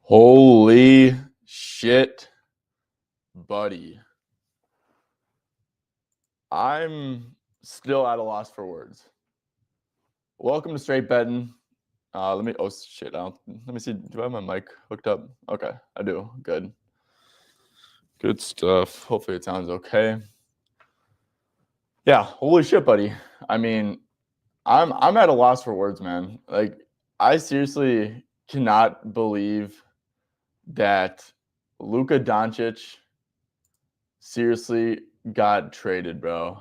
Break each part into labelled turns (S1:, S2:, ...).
S1: Holy shit, buddy. I'm still at a loss for words. Welcome to Straight Betting. Let me see. Do I have my mic hooked up? Okay, I do. Good stuff. Hopefully it sounds okay. Yeah, holy shit, buddy. I mean, I'm at a loss for words, man. Like, I seriously cannot believe that Luka Doncic seriously got traded, bro,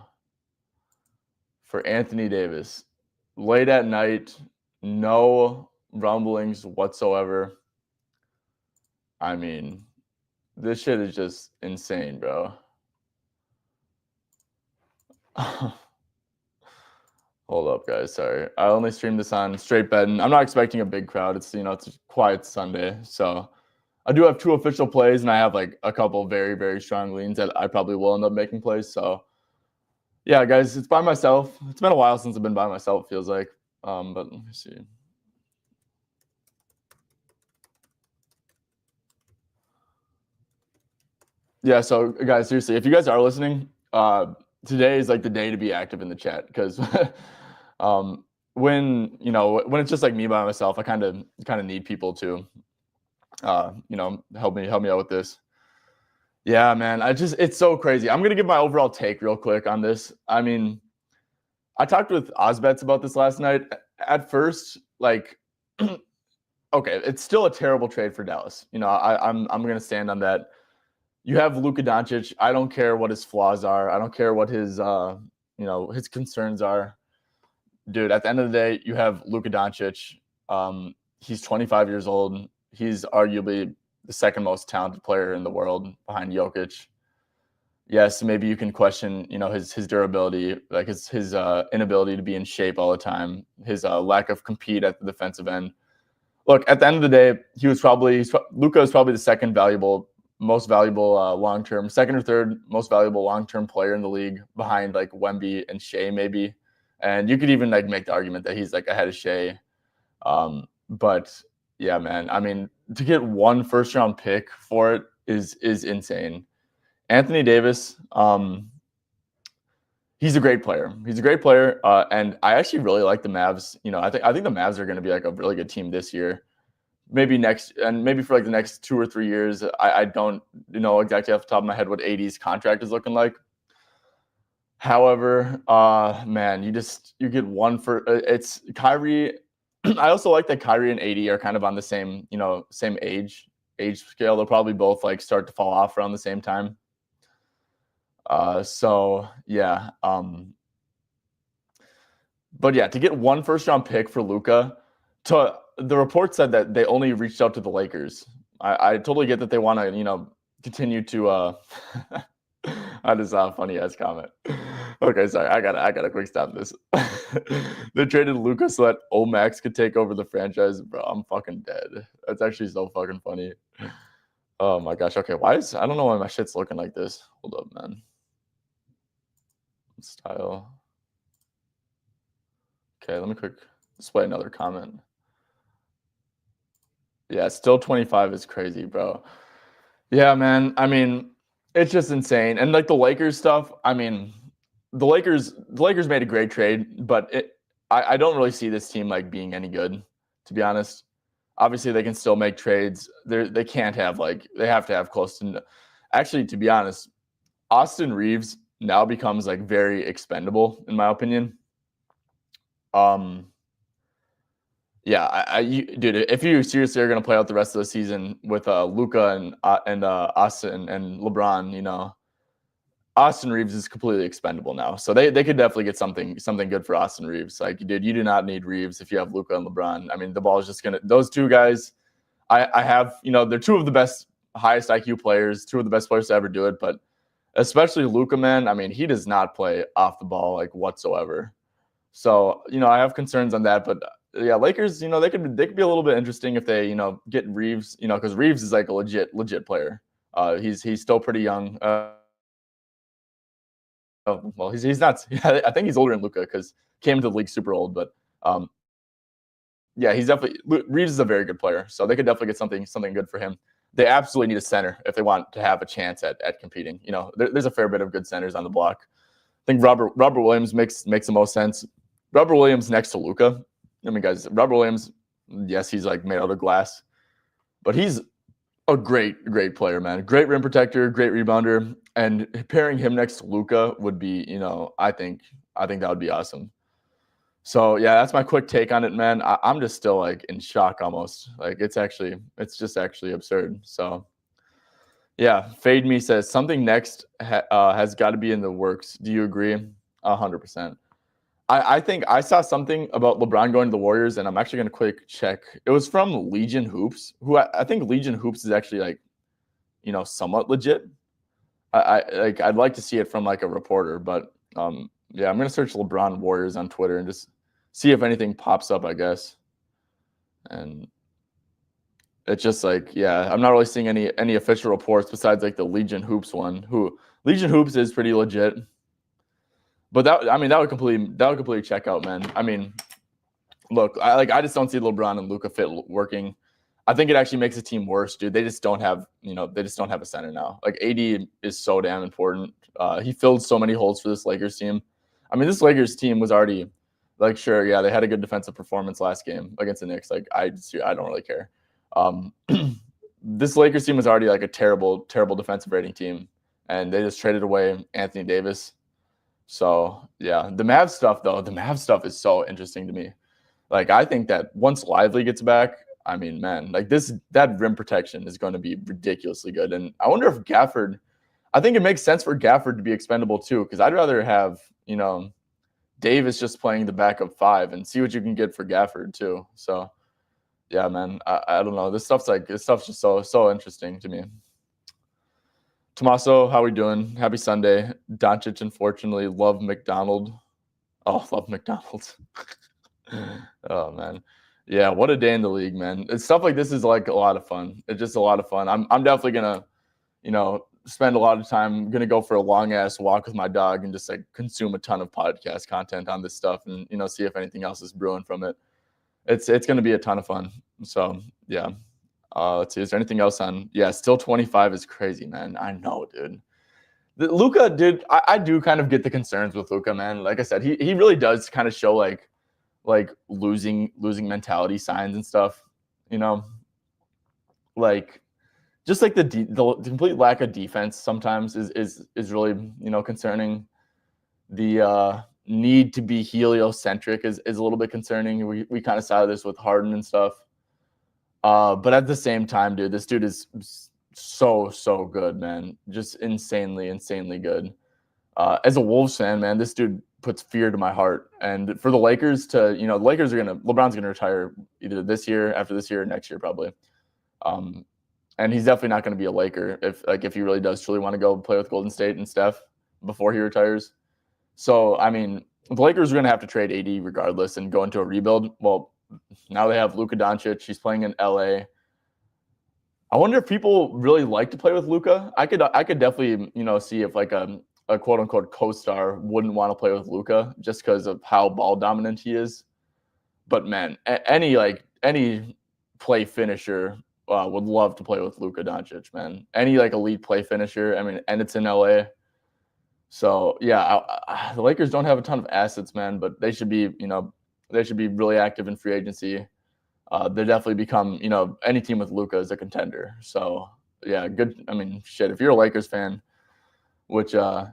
S1: for Anthony Davis. Late at night, no rumblings whatsoever. I mean, this shit is just insane, bro. Hold up, guys. Sorry. I only streamed this on Straight Betting. I'm not expecting a big crowd. It's a quiet Sunday. So I do have 2 official plays, and I have like a couple very, very strong leans that I probably will end up making plays. So yeah, guys, it's by myself. It's been a while since I've been by myself, it feels like. But let me see. Yeah, so guys, seriously, if you guys are listening, today is like the day to be active in the chat, because when it's just like me by myself, I kind of need people to help me out with this. Yeah, man, it's so crazy. I'm gonna give my overall take real quick on this. I mean, I talked with Ozbets about this last night. At first, like, okay, it's still a terrible trade for Dallas. I'm gonna stand on that. You have Luka Doncic. I don't care what his flaws are. I don't care what his his concerns are. Dude, at the end of the day, you have Luka Doncic. He's 25 years old. He's arguably the second most talented player in the world behind Jokic. Yes, maybe you can question, his durability, like his inability to be in shape all the time, his lack of compete at the defensive end. Look, at the end of the day, Luka is probably the second most valuable long-term, second or third most valuable long-term player in the league, behind like Wemby and Shea maybe. And you could even like make the argument that he's like ahead of Shea. But yeah, man, I mean, to get 1 first-round pick for it is insane. Anthony Davis, he's a great player. And I actually really like the Mavs. I think the Mavs are going to be like a really good team this year. Maybe for like the next 2 or 3 years. I don't know exactly off the top of my head what AD's contract is looking like. However, man, you get 1 for it's Kyrie. I also like that Kyrie and AD are kind of on the same age scale. They'll probably both like start to fall off around the same time. So yeah. But yeah, to get 1 first-round pick for Luka, the report said that they only reached out to the Lakers. I totally get that they want to, continue to that is a funny ass comment. Okay, sorry. I gotta quick stop this. They traded Luka so that Omax could take over the franchise. Bro, I'm fucking dead. That's actually so fucking funny. Oh my gosh. Okay, I don't know why my shit's looking like this. Hold up, man. Style. Okay, let me quick display another comment. Yeah, still 25 is crazy, bro. Yeah, man. I mean, it's just insane. And like the Lakers stuff, I mean, the Lakers made a great trade, but I don't really see this team like being any good, to be honest. Obviously, they can still make trades. They can't have they have to have close to. Actually, to be honest, Austin Reeves now becomes like very expendable, in my opinion. Yeah, dude, if you seriously are going to play out the rest of the season with Luka and Austin and LeBron, Austin Reeves is completely expendable now. So they could definitely get something good for Austin Reeves. Like, dude, you do not need Reeves if you have Luka and LeBron. I mean, the ball is just those 2 guys. I have, they're 2 of the best, highest IQ players, 2 of the best players to ever do it. But especially Luka, man, I mean, he does not play off the ball like whatsoever. So, I have concerns on that, but yeah, Lakers, they could be a little bit interesting if they, get Reeves, because Reeves is like a legit player. He's still pretty young. Well, he's not. I think he's older than Luka because came into the league super old. But yeah, he's definitely Reeves is a very good player, so they could definitely get something good for him. They absolutely need a center if they want to have a chance at competing. There's a fair bit of good centers on the block. I think Robert Williams makes the most sense. Robert Williams next to Luka. I mean, guys, Robert Williams, yes, he's like made out of glass, but he's a great player, man. Great rim protector, great rebounder, and pairing him next to Luka would be, I think that would be awesome. So yeah, that's my quick take on it, man. I'm just still like in shock almost. Like it's just actually absurd. So yeah, Fade Me says something next has got to be in the works. Do you agree? 100%. I think I saw something about LeBron going to the Warriors, and I'm actually going to quick check. It was from Legion Hoops, who I think Legion Hoops is actually like, somewhat legit. I'd like to see it from like a reporter, but yeah, I'm going to search LeBron Warriors on Twitter and just see if anything pops up, I guess. And it's just like, yeah, I'm not really seeing any official reports besides like the Legion Hoops one. Who Legion Hoops is pretty legit. But that would completely check out, man. I mean, look, I just don't see LeBron and Luka fit working. I think it actually makes the team worse, dude. They just don't have a center now. Like AD is so damn important. He filled so many holes for this Lakers team. I mean, this Lakers team was already like, sure, yeah, they had a good defensive performance last game against the Knicks. Like I don't really care. This Lakers team was already like a terrible defensive rating team, and they just traded away Anthony Davis. So yeah, the Mavs stuff is so interesting to me. Like I think that once Lively gets back, I mean, man, like that rim protection is going to be ridiculously good. And I wonder if Gafford, I think it makes sense for Gafford to be expendable too, because I'd rather have, Davis just playing the backup 5 and see what you can get for Gafford too. So yeah, man, I don't know. This stuff's just so interesting to me. Tommaso, how we doing? Happy Sunday. DONCIC, unfortunately, love McDonald. Oh, love McDonald's. Oh, man. Yeah, what a day in the league, man. Stuff like this is like a lot of fun. It's just a lot of fun. I'm definitely going to, spend a lot of time. I'm going to go for a long-ass walk with my dog and just like consume a ton of podcast content on this stuff and, see if anything else is brewing from it. It's going to be a ton of fun. So, yeah. Let's see. Is there anything else on? Yeah, still 25 is crazy, man. I know, dude. Luka, dude, I do kind of get the concerns with Luka, man. Like I said, he really does kind of show like losing mentality signs and stuff. Like just like the complete lack of defense sometimes is really concerning. The need to be heliocentric is a little bit concerning. We kind of saw this with Harden and stuff. But at the same time, dude, this dude is so good, man. Just insanely good. As a Wolves fan, man, this dude puts fear to my heart. And for the Lakers to, LeBron's gonna retire either this year, after this year, or next year probably. And he's definitely not going to be a Laker if he really does truly want to go play with Golden State and Steph before he retires. So I mean, the Lakers are going to have to trade AD regardless and go into a rebuild. Well, now they have Luka Doncic. He's playing in LA. I wonder if people really like to play with Luka. I could definitely see if like a quote unquote co-star wouldn't want to play with Luka just because of how ball dominant he is. But man, any play finisher would love to play with Luka Doncic, man. Any like elite play finisher. I mean, and it's in LA. So yeah, the Lakers don't have a ton of assets, man, but they should be really active in free agency. They definitely become, any team with Luka is a contender. So yeah, good. I mean, shit, if you're a Lakers fan, which, I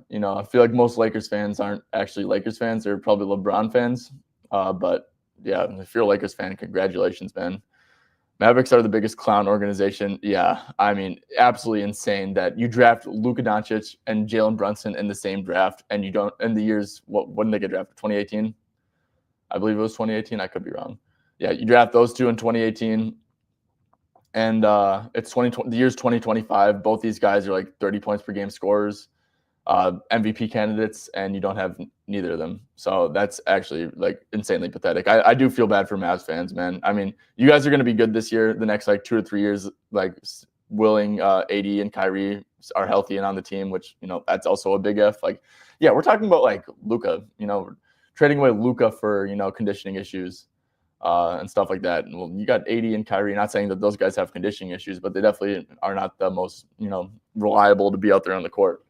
S1: feel like most Lakers fans aren't actually Lakers fans. They're probably LeBron fans. But yeah, if you're a Lakers fan, congratulations, man. Mavericks are the biggest clown organization. Yeah, I mean, absolutely insane that you draft Luka Doncic and Jalen Brunson in the same draft, and you don't in the years. When did they get drafted? 2018, I believe it was 2018. I could be wrong. Yeah, you draft those two in 2018, and it's 2020. The year's 2025. Both these guys are like 30 points per game scorers, MVP candidates, and you don't have neither of them. So that's actually like insanely pathetic. I do feel bad for Mavs fans, man. I mean, you guys are going to be good this year. The next like 2 or 3 years, like willing AD and Kyrie are healthy and on the team, which, that's also a big if. Like, yeah, we're talking about like LUKA, trading away LUKA for, conditioning issues and stuff like that. Well, you got AD and Kyrie, not saying that those guys have conditioning issues, but they definitely are not the most, reliable to be out there on the court.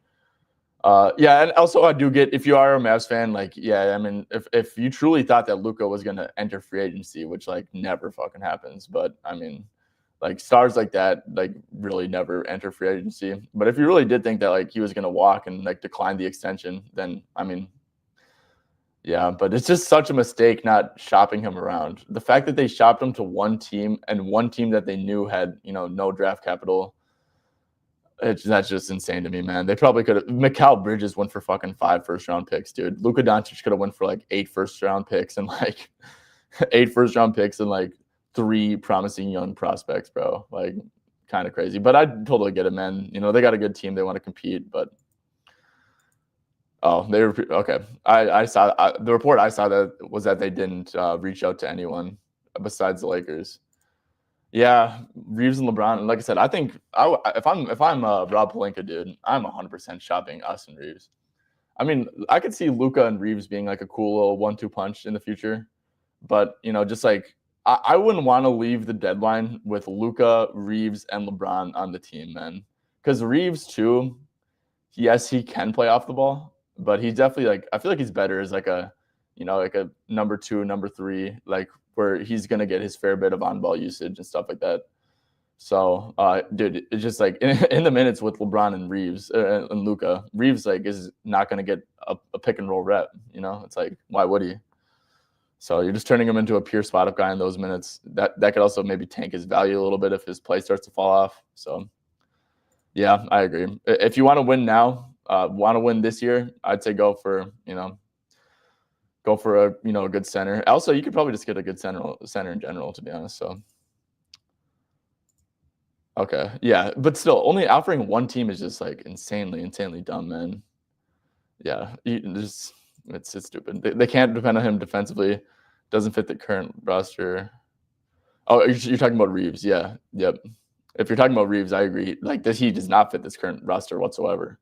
S1: Yeah, and also I do get, if you are a Mavs fan, like, yeah, I mean, if you truly thought that LUKA was going to enter free agency, which like never fucking happens, but I mean, like stars like that, like really never enter free agency. But if you really did think that like he was going to walk and like decline the extension, then I mean, yeah, but it's just such a mistake not shopping him around. The fact that they shopped him to one team and one team that they knew had, no draft capital, that's just insane to me, man. They probably could have. Mikal Bridges went for fucking 5 first-round picks, dude. Luka Doncic could have went for like 8 first-round picks and like 8 first-round picks and like 3 promising young prospects, bro. Like, kind of crazy. But I totally get it, man. They got a good team. They want to compete, but they were okay. I saw the report. I saw that was that they didn't reach out to anyone besides the Lakers. Yeah, Reeves and LeBron. And like I said, I think if I'm Rob Pelinka, dude, I'm 100% shopping us and Reeves. I mean, I could see Luka and Reeves being like a cool little 1-2 punch in the future, but just like I wouldn't want to leave the deadline with Luka, Reeves, and LeBron on the team, man. Because Reeves too, yes, he can play off the ball, but he's definitely like, I feel like he's better as like a, like a number 2, number 3, like where he's going to get his fair bit of on-ball usage and stuff like that. So, dude, it's just like in the minutes with LeBron and Reeves and Luka, Reeves like is not going to get a pick and roll rep. It's like, why would he? So you're just turning him into a pure spot-up guy in those minutes. That could also maybe tank his value a little bit if his play starts to fall off. So, yeah, I agree. If you want to win now, want to win this year, I'd say go for a good center. Also, you could probably just get a good center in general, to be honest. So, okay, yeah, but still, only offering one team is just like insanely dumb, man. Yeah, it's stupid. They can't depend on him defensively. Doesn't fit the current roster. Oh, you're talking about Reeves? Yeah, yep. If you're talking about Reeves, I agree. Like he does not fit this current roster whatsoever.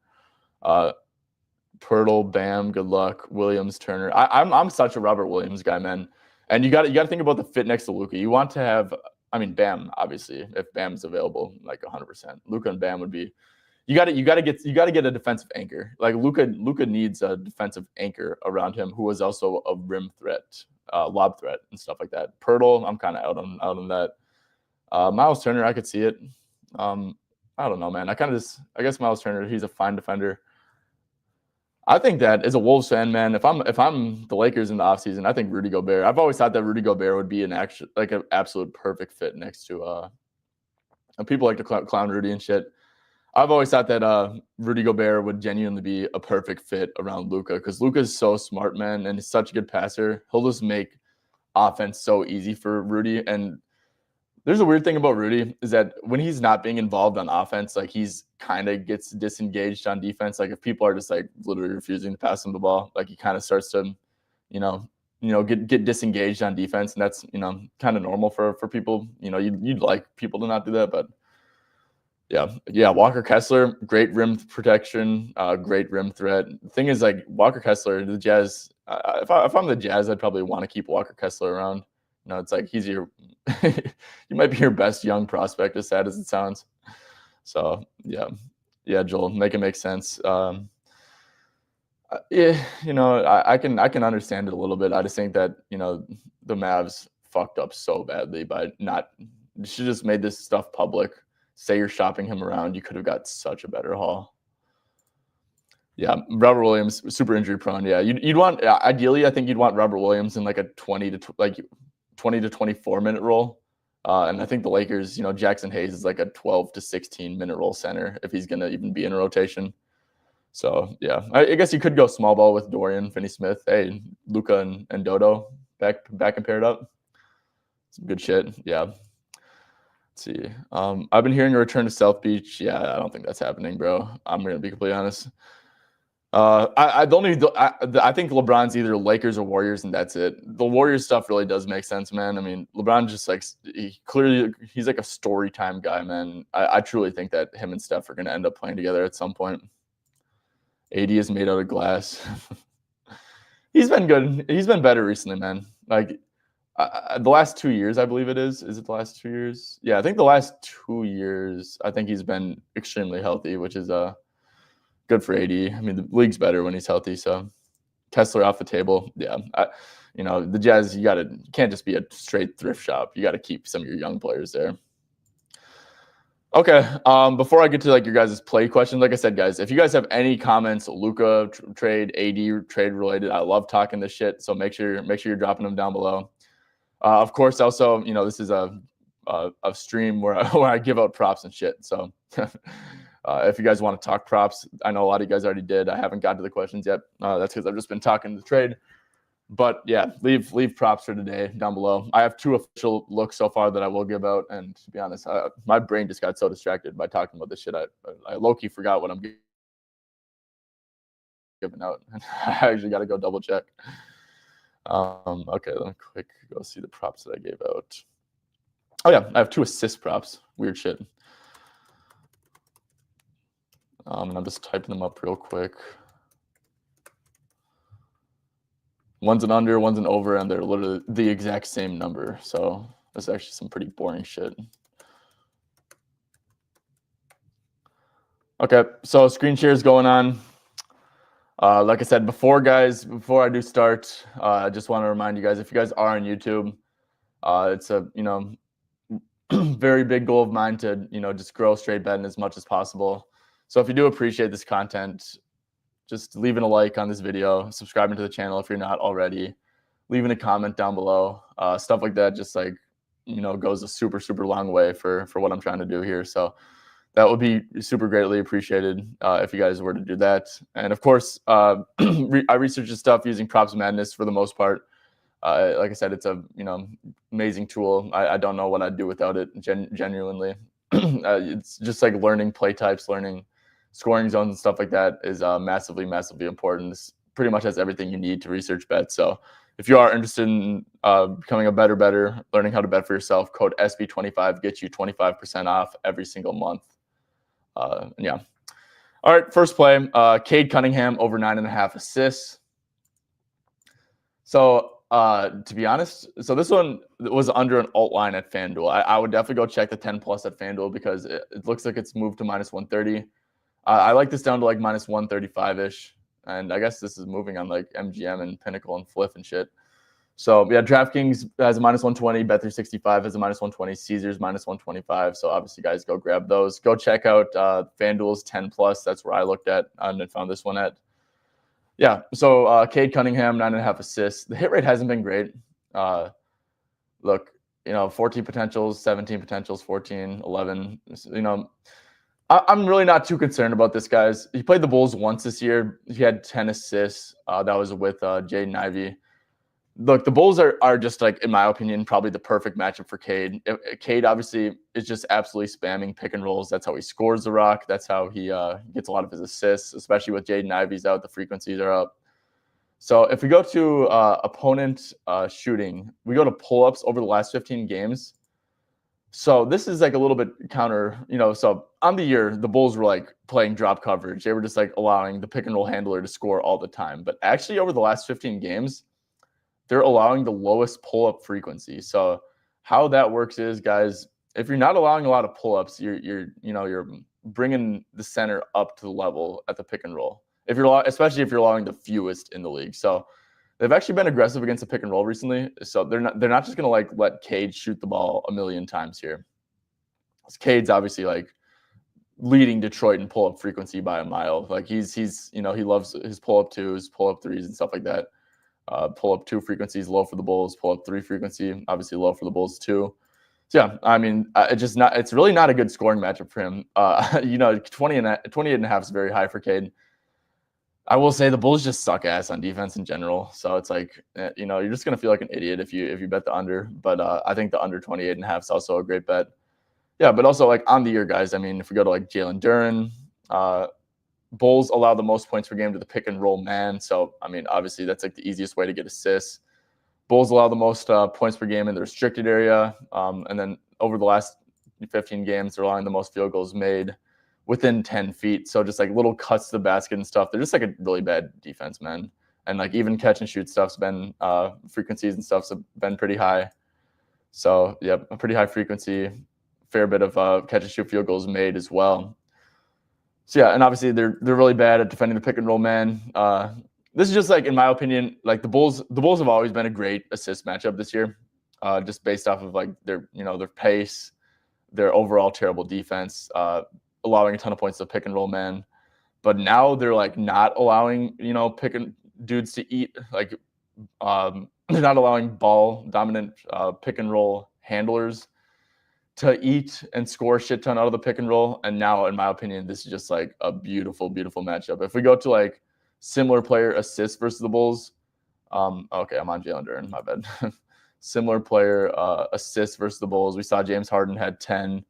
S1: Pirtle, Bam, good luck. Williams, Turner. I'm such a Robert Williams guy, man. And you got to think about the fit next to Luka. You want to have, I mean, Bam, obviously, if Bam's available, like 100%. Luka and Bam would be. You got to get a defensive anchor. Like Luka needs a defensive anchor around him who is also a rim threat, lob threat, and stuff like that. Pirtle, I'm kind of out on that. Miles Turner, I could see it. I don't know, man. I guess Miles Turner, he's a fine defender. I think that as a Wolves fan, man, if I'm the Lakers in the offseason, I think Rudy Gobert. I've always thought that Rudy Gobert would be an absolute perfect fit next to people like to clown Rudy and shit. I've always thought that Rudy Gobert would genuinely be a perfect fit around Luka because Luka's so smart, man, and he's such a good passer. He'll just make offense so easy for Rudy. And there's a weird thing about Rudy is that when he's not being involved on offense, like he's kind of gets disengaged on defense. Like if people are just like literally refusing to pass him the ball, like he kind of starts to, get disengaged on defense, and that's kind of normal for people. You'd like people to not do that, but yeah. Walker Kessler, great rim protection, great rim threat. The thing is, like Walker Kessler, the Jazz. If I'm the Jazz, I'd probably want to keep Walker Kessler around. It's like he's he might be your best young prospect, as sad as it sounds. So yeah, Joel, make it make sense. I can understand it a little bit. I just think that the Mavs fucked up so badly by not. You should just made this stuff public. Say you're shopping him around, you could have got such a better haul. Yeah, Robert Williams, super injury prone. Yeah, you'd want ideally, I think you'd want Robert Williams in like a 20 to 24 minute role, and I think the Lakers, Jackson Hayes is like a 12 to 16 minute role center if he's gonna even be in a rotation. So yeah, I guess you could go small ball with Dorian Finney-Smith. Hey, Luka and Dodo back and paired up. Some good shit. Yeah. Let's see. I've been hearing a return to South Beach. Yeah, I don't think that's happening, bro. I'm gonna be completely honest. I think LeBron's either Lakers or Warriors, and that's it. The Warriors stuff really does make sense, man. I mean, LeBron just like he's like a story time guy, man. I truly think that him and Steph are going to end up playing together at some point. AD is made out of glass. He's been good. He's been better recently, man. Like the last 2 years, I believe it is. Is it the last 2 years? Yeah, I think the last 2 years, I think he's been extremely healthy, which is good for AD. I mean, the league's better when he's healthy. So Kessler off the table. Yeah. The Jazz, you can't just be a straight thrift shop. You got to keep some of your young players there. Okay. Before I get to like your guys' play questions, like I said, guys, if you guys have any comments, LUKA trade, AD trade related, I love talking this shit. So make sure you're dropping them down below. Of course, also, this is a stream where I give out props and shit. So if you guys want to talk props, I know a lot of you guys already did. I haven't got to the questions yet. That's because I've just been talking the trade. But yeah, leave props for today down below. I have 2 official looks so far that I will give out. And to be honest, my brain just got so distracted by talking about this shit. I low-key forgot what I'm giving out. I actually got to go double check. Okay, let me quick go see the props that I gave out. Oh yeah, I have 2 assist props. Weird shit. And I'm just typing them up real quick. One's an under, one's an over, and they're literally the exact same number. So that's actually some pretty boring shit. Okay, so screen share is going on. Like I said before, guys, before I do start, I just want to remind you guys, if you guys are on YouTube, it's a very big goal of mine to just grow straight betting as much as possible. So if you do appreciate this content, just leaving a like on this video, subscribing to the channel if you're not already, leaving a comment down below, stuff like that just like goes a super, super long way for what I'm trying to do here. So that would be super greatly appreciated if you guys were to do that. And of course, I research this stuff using Props Madness for the most part. Like I said, it's a amazing tool. I don't know what I'd do without it. Genuinely, it's just like learning play types, learning scoring zones and stuff like that is massively, massively important. This pretty much has everything you need to research bets. So if you are interested in becoming a better bettor, learning how to bet for yourself, code SB25 gets you 25% off every single month. Yeah. All right, first play, Cade Cunningham over 9.5 assists. So to be honest, so this one was under an alt line at FanDuel. I would definitely go check the 10 plus at FanDuel because it looks like it's moved to -130. I like this down to like -135-ish. And I guess this is moving on like MGM and Pinnacle and Fliff and shit. So yeah, DraftKings has a -120, Bet365 has a -120, Caesars -125. So obviously, guys, go grab those. Go check out FanDuel's 10 plus. That's where I looked at and found this one at. Yeah, so Cade Cunningham, 9.5 assists. The hit rate hasn't been great. Look, 14 potentials, 17 potentials, 14, 11. I'm really not too concerned about this, guys. He played the Bulls once this year. He had 10 assists. That was with Jaden Ivey. Look, the Bulls are just like, in my opinion, probably the perfect matchup for Cade. Cade obviously is just absolutely spamming pick and rolls. That's how he scores the rock. That's how he gets a lot of his assists, especially with Jaden Ivey's out. The frequencies are up. So if we go to opponent shooting, we go to pull-ups over the last 15 games. So this is like a little bit counter, so on the year, the Bulls were like playing drop coverage. They were just like allowing the pick and roll handler to score all the time. But actually over the last 15 games, they're allowing the lowest pull-up frequency. So how that works is, guys, if you're not allowing a lot of pull-ups, you're bringing the center up to the level at the pick and roll. Especially if you're allowing the fewest in the league. So they've actually been aggressive against the pick and roll recently. So they're not just gonna like let Cade shoot the ball a million times here. Cade's obviously like leading Detroit in pull-up frequency by a mile. Like he loves his pull-up twos, pull-up threes, and stuff like that. Pull-up 2 frequency is low for the Bulls. Pull-up 3 frequency, obviously low for the Bulls too. So yeah, I mean, it's really not a good scoring matchup for him. 28.5 is very high for Cade. I will say the Bulls just suck ass on defense in general. So it's like, you're just going to feel like an idiot if you bet the under. But I think the under 28.5 is also a great bet. Yeah, but also like on the year, guys, I mean, if we go to like Jalen Duren, Bulls allow the most points per game to the pick and roll man. So, I mean, obviously that's like the easiest way to get assists. Bulls allow the most points per game in the restricted area. And then over the last 15 games, they're allowing the most field goals made within 10 feet. So just like little cuts to the basket and stuff. They're just like a really bad defense, man. And like even catch and shoot stuff's been frequencies and stuff's been pretty high. So yeah, a pretty high frequency, fair bit of catch and shoot field goals made as well. So yeah, and obviously they're really bad at defending the pick and roll man. This is just like, in my opinion, like the Bulls have always been a great assist matchup this year, just based off of like their pace, their overall terrible defense, allowing a ton of points to pick and roll man. But now they're like not allowing pick and dudes to eat, like they're not allowing ball dominant pick and roll handlers to eat and score a shit ton out of the pick and roll. And now, in my opinion, this is just like a beautiful, beautiful matchup. If we go to like similar player assists versus the Bulls, okay, I'm on Jalen Duren, my bad. Similar player assists versus the Bulls. We saw James Harden had 10,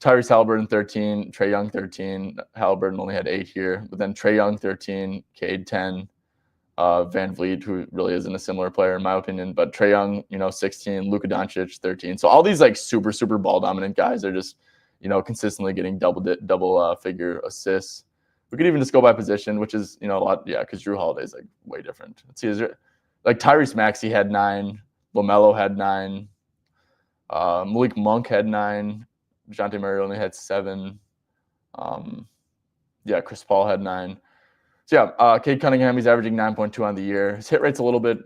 S1: Tyrese Halliburton 13, Trae Young 13. Halliburton only had 8 here, but then Trae Young 13, Cade 10. Van Vliet, who really isn't a similar player in my opinion, but Trae Young, 16, LUKA Doncic 13. So all these like super, super ball dominant guys are just, consistently getting double figure assists. We could even just go by position, which is, a lot. Yeah, because Jrue Holiday's like way different. Let's see, is there like Tyrese Maxey had 9, LaMelo had 9, Malik Monk had 9, DeJounte Murray only had 7. Chris Paul had 9. So yeah, Cade Cunningham, he's averaging 9.2 on the year. His hit rate's a little bit,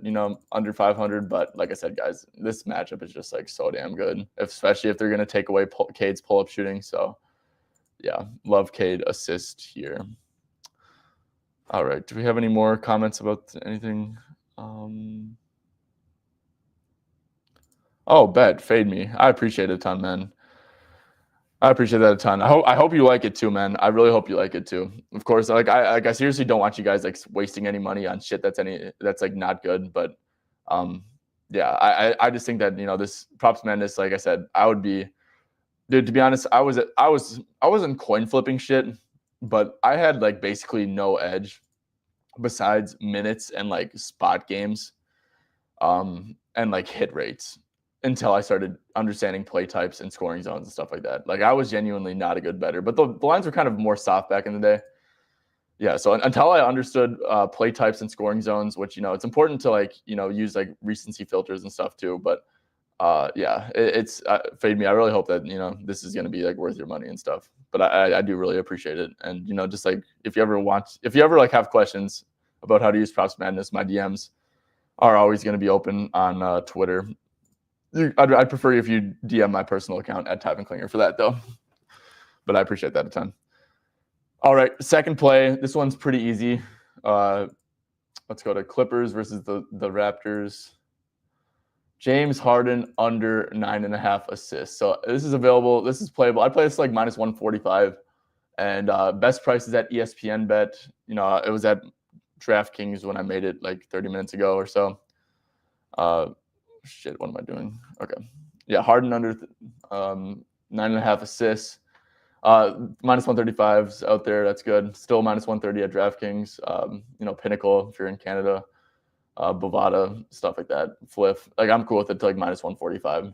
S1: under 500, but like I said, guys, this matchup is just like so damn good, especially if they're going to take away Cade's pull-up shooting. So yeah, love Cade assist here. All right, do we have any more comments about anything? Oh, bet, fade me. I appreciate it a ton, man. I appreciate that a ton. I hope you like it too, man. I really hope you like it too. Of course, I seriously don't want you guys like wasting any money on shit that's like not good. But yeah, I just think that this props madness, like I said, I would be, dude. To be honest, I wasn't coin flipping shit, but I had like basically no edge besides minutes and like spot games, and like hit rates, until I started understanding play types and scoring zones and stuff like that. Like I was genuinely not a good bettor, but the lines were kind of more soft back in the day. Yeah, so until I understood play types and scoring zones, which it's important to like use like recency filters and stuff too. But yeah, it's fade me. I really hope that this is going to be like worth your money and stuff. But I do really appreciate it. And just like if you ever like have questions about how to use Props Madness, my DMs are always going to be open on Twitter. I'd prefer if you DM my personal account at Tyvan Klinger for that, though. But I appreciate that a ton. All right, second play. This one's pretty easy. Let's go to Clippers versus the Raptors. James Harden under 9.5 assists. So this is available. This is playable. I play this like minus 145, and best price is at ESPN Bet. It was at DraftKings when I made it like 30 minutes ago or so. Shit, what am I doing? Okay. Yeah, Harden under 9.5 assists. Minus 135's out there. That's good. Still minus 130 at DraftKings. Pinnacle if you're in Canada. Bovada, stuff like that. Fliff. Like I'm cool with it to like minus 145.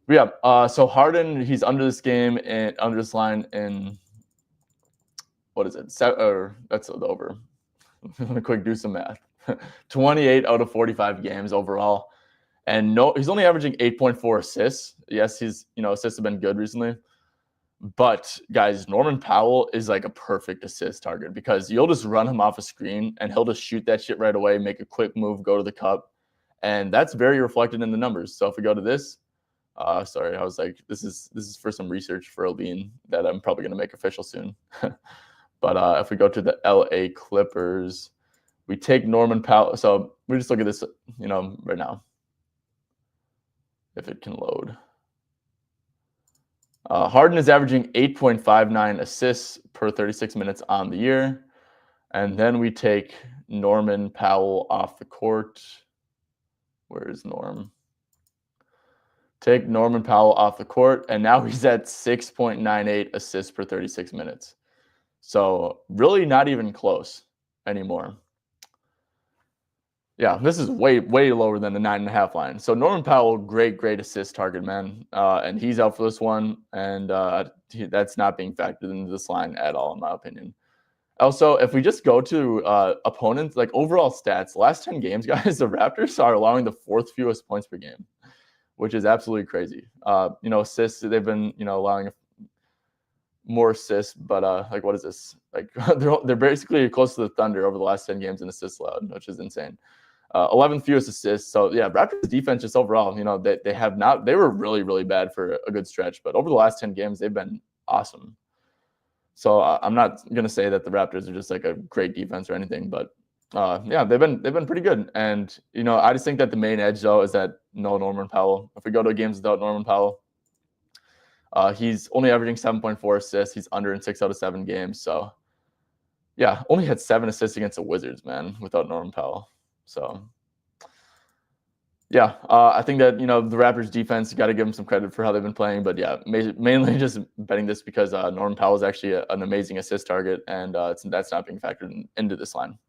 S1: But yeah, so Harden, he's under this game and under this line in what is it? That's the over. Quick, do some math. 28 out of 45 games overall. And he's only averaging 8.4 assists. Yes, his assists have been good recently. But guys, Norman Powell is like a perfect assist target because you'll just run him off a screen and he'll just shoot that shit right away, make a quick move, go to the cup. And that's very reflected in the numbers. So if we go to this, sorry, I was like, this is for some research for Albine that I'm probably going to make official soon. But if we go to the LA Clippers, we take Norman Powell. So we just look at this, right now. If it can load. Harden is averaging 8.59 assists per 36 minutes on the year. And then we take Norman Powell off the court. Where is Norm? Take Norman Powell off the court, and now he's at 6.98 assists per 36 minutes. So really not even close anymore. Yeah, this is way lower than the 9.5 line. So Norman Powell, great assist target, man, and he's out for this one, and that's not being factored into this line at all, in my opinion. Also, if we just go to opponents, like overall stats, last 10 games, guys, the Raptors are allowing the 4th fewest points per game, which is absolutely crazy. Assists, they've been allowing more assists, but like what is this? Like they're basically close to the Thunder over the last 10 games in assists allowed, which is insane. 11th fewest assists. So yeah, Raptors defense just overall, they have not. They were really bad for a good stretch, but over the last 10 games, they've been awesome. So I'm not gonna say that the Raptors are just like a great defense or anything, but yeah, they've been pretty good. And I just think that the main edge though is that no Norman Powell. If we go to games without Norman Powell, he's only averaging 7.4 assists. He's under in 6 out of 7 games. So yeah, only had 7 assists against the Wizards, man, without Norman Powell. So yeah, I think that the Raptors defense, got to give them some credit for how they've been playing. But yeah, mainly just betting this because Norman Powell is actually an amazing assist target, and that's not being factored into this line.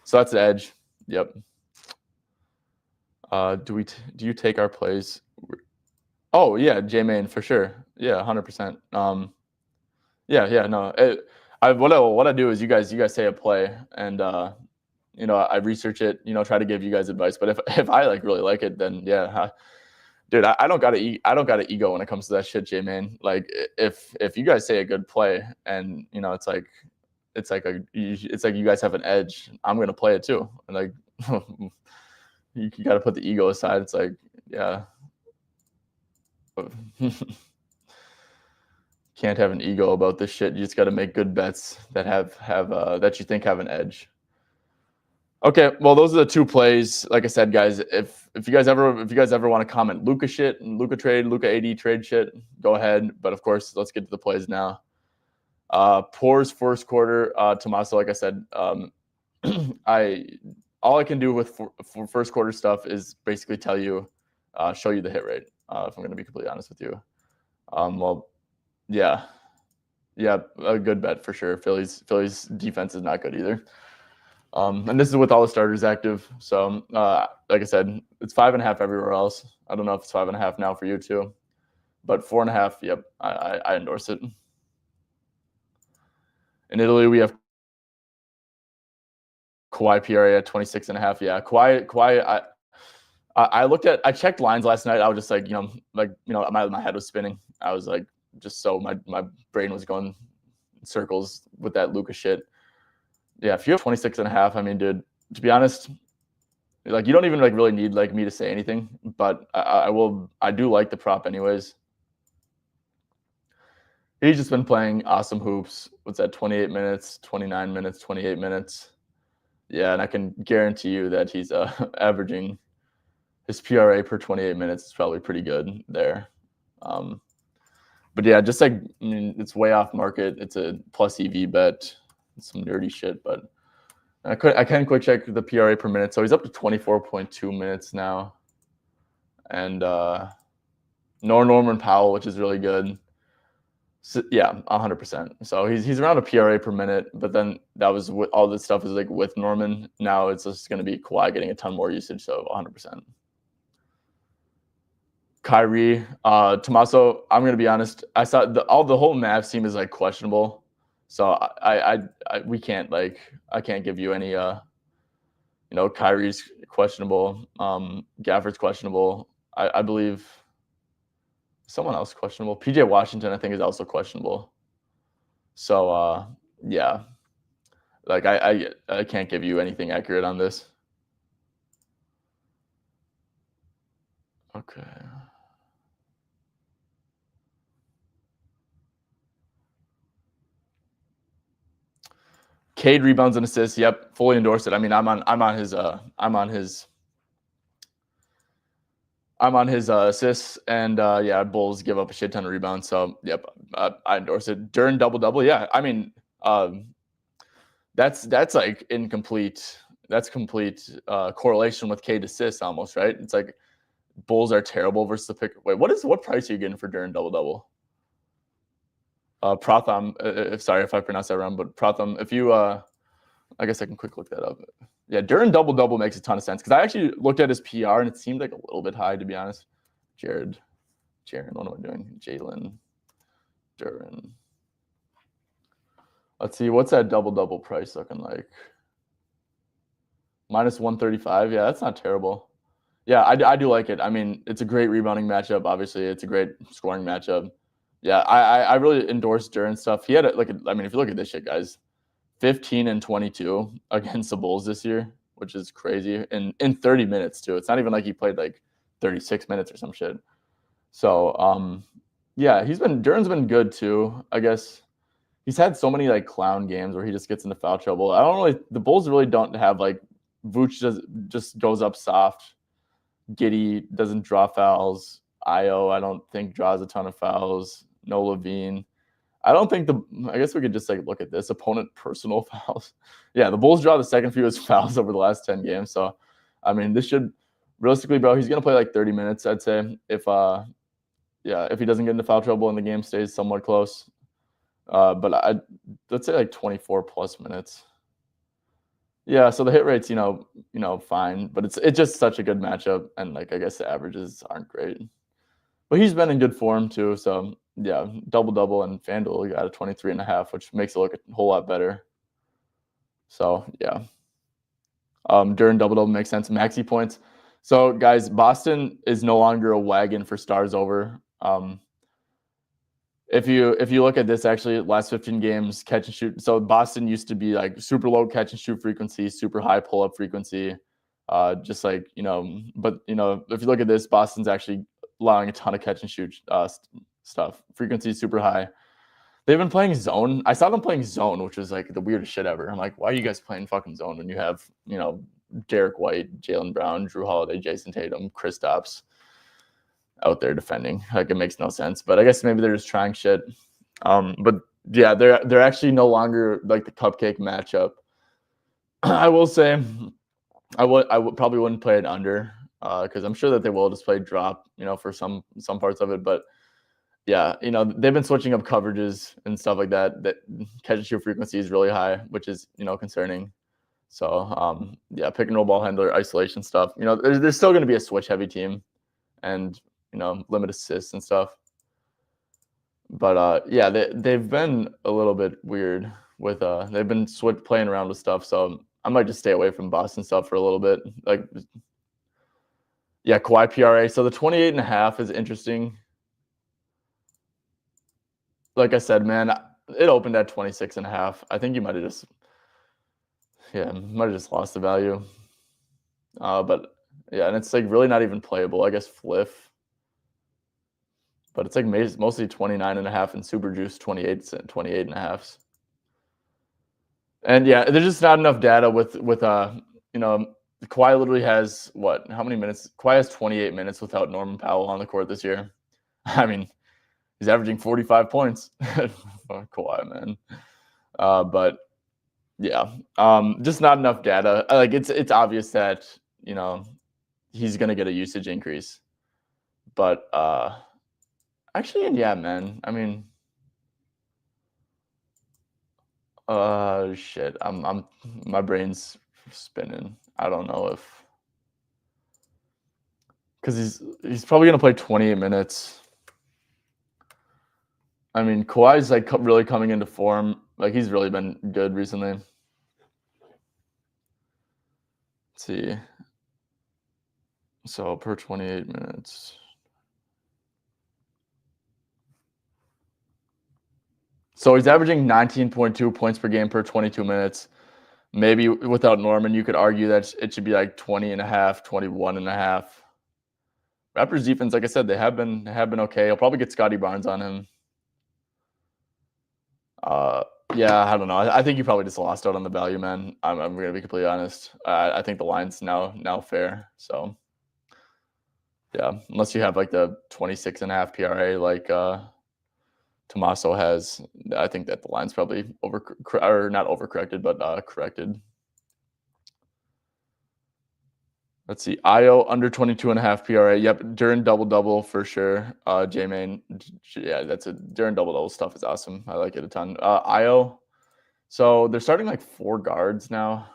S1: So that's the edge. Yep. Do you take our plays? Oh yeah, J-Main for sure. Yeah, 100%. Yeah, no. What I do is you guys say a play, and I research it, try to give you guys advice. But if I really like it, then yeah, dude, I don't got an ego when it comes to that shit, J-Man. Like if you guys say a good play, and it's like you guys have an edge, I'm gonna play it too. And like you got to put the ego aside. It's like, yeah. Can't have an ego about this shit. You just got to make good bets that have that you think have an edge. Okay, well, those are the 2 plays. Like I said, guys, if you guys ever want to comment LUKA shit and LUKA trade, LUKA AD trade shit, go ahead. But of course, let's get to the plays now. Pours first quarter, Tommaso. Like I said, all I can do with for first quarter stuff is basically tell you, show you the hit rate. If I'm going to be completely honest with you, well, yeah, a good bet for sure. Philly's defense is not good either. And this is with all the starters active. So, like I said, it's 5.5 everywhere else. I don't know if it's 5.5 now for you too, but 4.5. Yep, I endorse it. In Italy, we have Kawhi PRA at 26.5. Yeah, Kawhi. I checked lines last night. I was just like, my head was spinning. I was like, just so my brain was going in circles with that LUKA shit. Yeah, if you have 26.5, I mean, dude, to be honest, like you don't even really need me to say anything, but I do like the prop anyways. He's just been playing awesome hoops. What's that? 28 minutes, 29 minutes, 28 minutes. Yeah, and I can guarantee you that he's averaging his PRA per 28 minutes is probably pretty good there. But yeah, just it's way off market. It's a plus EV bet. It's some nerdy shit, but I can quick check the PRA per minute. So he's up to 24.2 minutes now, and no Norman Powell, which is really good. So, yeah, 100%. So he's around a PRA per minute, but then that was all this stuff is with Norman. Now it's just going to be Kawhi getting a ton more usage, so 100%. Kyrie, Tommaso, I'm gonna be honest. I saw the whole Mavs team is questionable, so we can't I can't give you any Kyrie's questionable, Gafford's questionable. I believe someone else questionable. PJ Washington I think is also questionable. So yeah, I can't give you anything accurate on this. Okay. Cade rebounds and assists. Yep, fully endorse it. I mean, I'm on his assists, and yeah, Bulls give up a shit ton of rebounds. So yep, I endorse it. During double. Yeah, I mean, that's incomplete. That's complete correlation with Cade assists almost, right? It's like Bulls are terrible versus the pick. Wait, what price are you getting for During double? Pratham, sorry if I pronounced that wrong, but Pratham, if you, I guess I can quick look that up. Yeah, Duran double makes a ton of sense because I actually looked at his PR and it seemed like a little bit high, to be honest. Jaron, what am I doing? Jalen Duran. Let's see, what's that double price looking like? Minus 135. Yeah, that's not terrible. Yeah, I do like it. I mean, it's a great rebounding matchup. Obviously, it's a great scoring matchup. Yeah, I really endorse Duran stuff. He had I mean, if you look at this shit, guys, 15 and 22 against the Bulls this year, which is crazy. And in 30 minutes too. It's not even like he played like 36 minutes or some shit. So yeah, Duran's been good too. I guess he's had so many like clown games where he just gets into foul trouble. The Bulls really don't have like Vooch just goes up soft. Giddey doesn't draw fouls. Io, I don't think draws a ton of fouls. No Levine. I guess we could just like look at this opponent personal fouls. Yeah, the Bulls draw the second fewest fouls over the last 10 games. So, I mean, this should realistically, bro, he's gonna play like 30 minutes, I'd say. If he doesn't get into foul trouble and the game stays somewhat close. But let's say like 24 plus minutes. Yeah, so the hit rate's fine, but it's just such a good matchup, and like I guess the averages aren't great. But he's been in good form too, so yeah, double and FanDuel got a 23.5, which makes it look a whole lot better. So yeah. During double makes sense. Maxi points. So guys, Boston is no longer a wagon for stars over. If you look at this, actually, last 15 games, catch and shoot. So Boston used to be like super low catch and shoot frequency, super high pull up frequency. Just like, but if you look at this, Boston's actually allowing a ton of catch and shoot stuff. Frequency is super high. They've been playing zone. I saw them playing zone, which was like the weirdest shit ever. I'm like, why are you guys playing fucking zone when you have, Derek White, Jaylen Brown, Drew Holiday, Jason Tatum, Kristaps out there defending? Like, it makes no sense. But I guess maybe they're just trying shit. But yeah, they're actually no longer like the cupcake matchup. I will say, I would probably wouldn't play it under because I'm sure that they will just play drop, for some parts of it. But yeah, they've been switching up coverages and stuff like that. That catch and shoot frequency is really high, which is concerning. So yeah, pick and roll ball handler, isolation stuff. There's still going to be a switch heavy team, and limit assists and stuff. But yeah, they've been a little bit weird with they've been playing around with stuff. So I might just stay away from Boston stuff for a little bit. Like, yeah, Kawhi PRA. So the 28.5 is interesting. Like I said, man, it opened at 26.5. I think you might have just lost the value. But yeah, and it's like really not even playable. I guess Fliff. But it's like mostly 29.5 and Super Juice 28.5. And yeah, there's just not enough data with Kawhi literally has how many minutes? Kawhi has 28 minutes without Norman Powell on the court this year. I mean, he's averaging 45 points. Kawhi, man. But yeah, just not enough data. Like, it's obvious that he's gonna get a usage increase, but actually, yeah, man. I mean, shit. My brain's spinning. I don't know if because he's probably gonna play 28 minutes. I mean, Kawhi's like really coming into form. Like, he's really been good recently. Let's see. So per 28 minutes. So he's averaging 19.2 points per game per 22 minutes. Maybe without Norman, you could argue that it should be like 20.5, 21.5. Raptors defense, like I said, they have been okay. I'll probably get Scotty Barnes on him. Yeah, I don't know. I think you probably just lost out on the value, man. I'm gonna be completely honest. I think the line's now fair. So yeah, unless you have like the 26.5 PRA like Tommaso has, I think that the line's probably not overcorrected, but corrected. Let's see. Io under 22.5 PRA. Yep, Duran double-double for sure. J-Main. Yeah, that's a Duran double-double stuff is awesome. I like it a ton. Io. So they're starting like 4 guards now.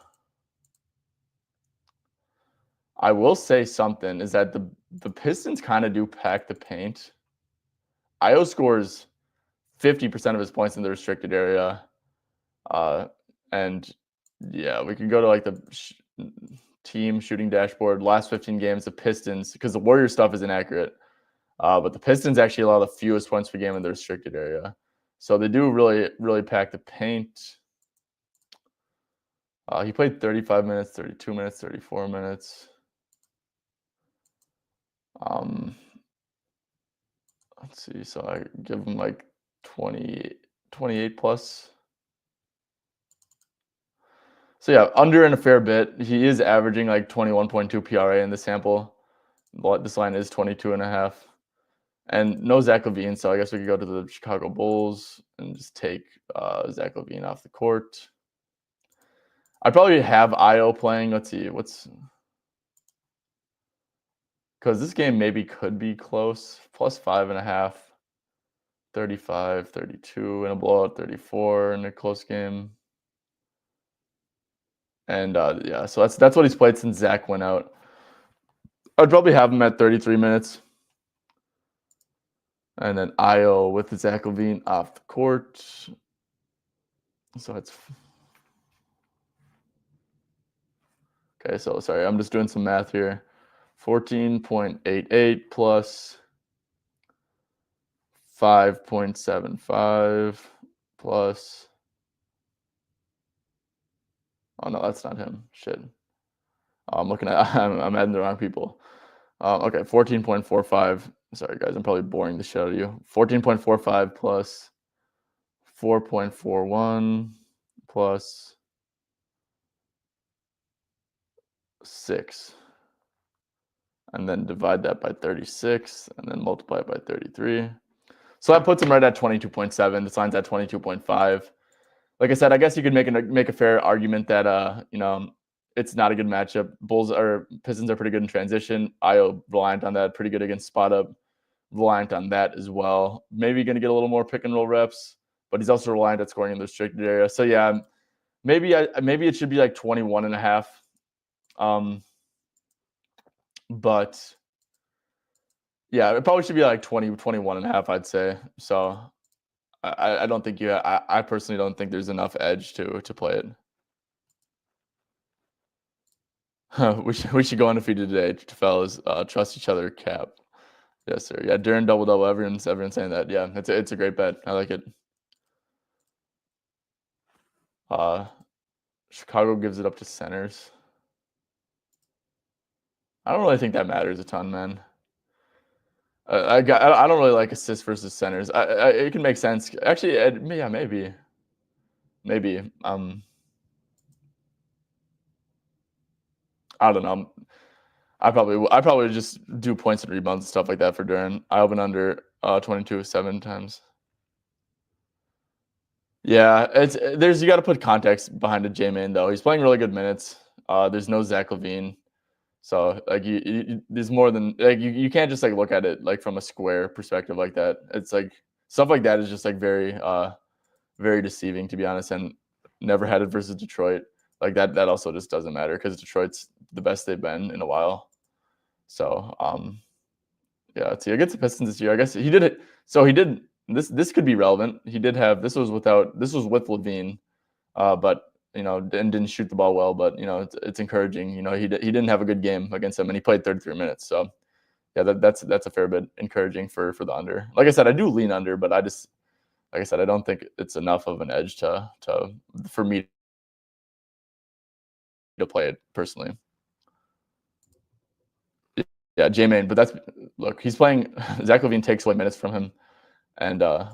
S1: I will say something is that the Pistons kind of do pack the paint. Io scores 50% of his points in the restricted area. And yeah, we can go to like the team shooting dashboard. Last 15 games, the Pistons, because the Warriors stuff is inaccurate, but the Pistons actually allow the fewest points per game in the restricted area. So they do really, really pack the paint. He played 35 minutes, 32 minutes, 34 minutes. Let's see. So I give him like 28 plus. So yeah, under in a fair bit. He is averaging like 21.2 PRA in the sample. But this line is 22.5. And no Zach LaVine, so I guess we could go to the Chicago Bulls and just take Zach LaVine off the court. I'd probably have Io playing. Let's see, because this game maybe could be close. Plus 5.5, 35, 32 in a blowout, 34 in a close game. And yeah, so that's what he's played since Zach went out. I'd probably have him at 33 minutes. And then Io with Zach LaVine off the court. So it's okay. So sorry, I'm just doing some math here. 14.88 plus 5.75 plus. Oh no, that's not him. Shit. I'm looking at. I'm adding the wrong people. Okay, 14.45. Sorry guys, I'm probably boring the shit out of you. 14.45 plus 4.41 plus 6. And then divide that by 36 and then multiply it by 33. So that puts him right at 22.7. This line's at 22.5. Like I said, I guess you could make a fair argument that it's not a good matchup. Bulls or Pistons are pretty good in transition. Io reliant on that, pretty good against spot up, reliant on that as well. Maybe going to get a little more pick and roll reps, but he's also reliant at scoring in the restricted area. So yeah, maybe it should be like 21.5. But yeah, it probably should be like 21.5, I'd say. So I don't think I personally don't think there's enough edge to play it. We should go undefeated today, fellas. Trust each other, cap. Yes, sir. Yeah, Duran double-double. Everyone's saying that. Yeah, it's a great bet. I like it. Chicago gives it up to centers. I don't really think that matters a ton, man. I don't really like assists versus centers. It can make sense. Actually, yeah, maybe. I don't know. I probably just do points and rebounds and stuff like that for Duran. I open under 22 7 times. Yeah, you got to put context behind a J-Man though. He's playing really good minutes. There's no Zach LaVine, so like there's more than like you can't just like look at it like from a square perspective like that. It's like stuff like that is just like very very deceiving, to be honest. And never had it versus Detroit. Like that also just doesn't matter because Detroit's the best they've been in a while. So yeah, let's see. Against the Pistons this year, I guess he did it. So he did this could be relevant. He did have this was with LaVine, but and didn't shoot the ball well. But it's encouraging. He didn't have a good game against them, and he played 33 minutes. So yeah, that's a fair bit encouraging for the under. Like I said, I do lean under, but I don't think it's enough of an edge for me to play it personally. Yeah, J-Man, but look, he's playing. Zach LaVine takes away minutes from him, and Zach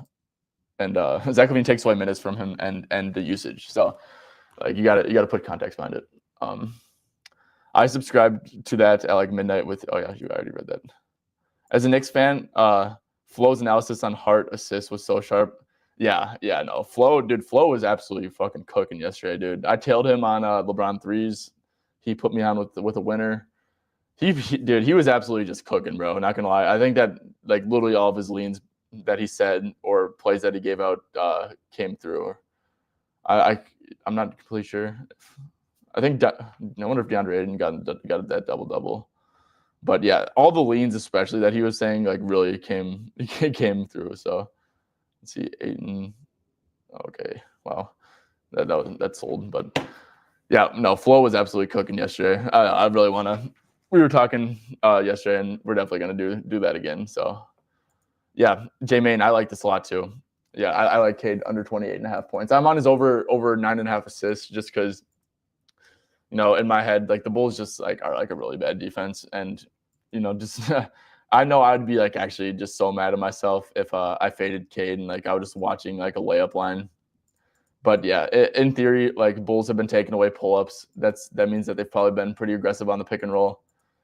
S1: LaVine takes away minutes from him and the usage. So like you got to put context behind it. I subscribed to that at like midnight with. Oh yeah, you already read that. As a Knicks fan, Flo's analysis on Hart assists was so sharp. Yeah, no, Flo was absolutely fucking cooking yesterday, dude. I tailed him on LeBron threes. He put me on with a winner. Dude, he was absolutely just cooking, bro. Not gonna lie. I think that like literally all of his leans that he said or plays that he gave out came through. I'm not completely sure. I think I wonder if DeAndre Ayton got that double. But yeah, all the leans, especially that he was saying, like really came through. So let's see, Ayton. Okay, wow, that sold. But yeah, no, Flo was absolutely cooking yesterday. I really want to. We were talking yesterday, and we're definitely gonna do that again. So yeah, J-Main, I like this a lot too. Yeah, I like Cade under 28.5 points. I'm on his over 9.5 assists just because, you know, in my head, like the Bulls just like are like a really bad defense, and you know, just I know I'd be like actually just so mad at myself if I faded Cade and like I was just watching like a layup line. But yeah, in theory, like Bulls have been taking away pull-ups. That means that they've probably been pretty aggressive on the pick and roll.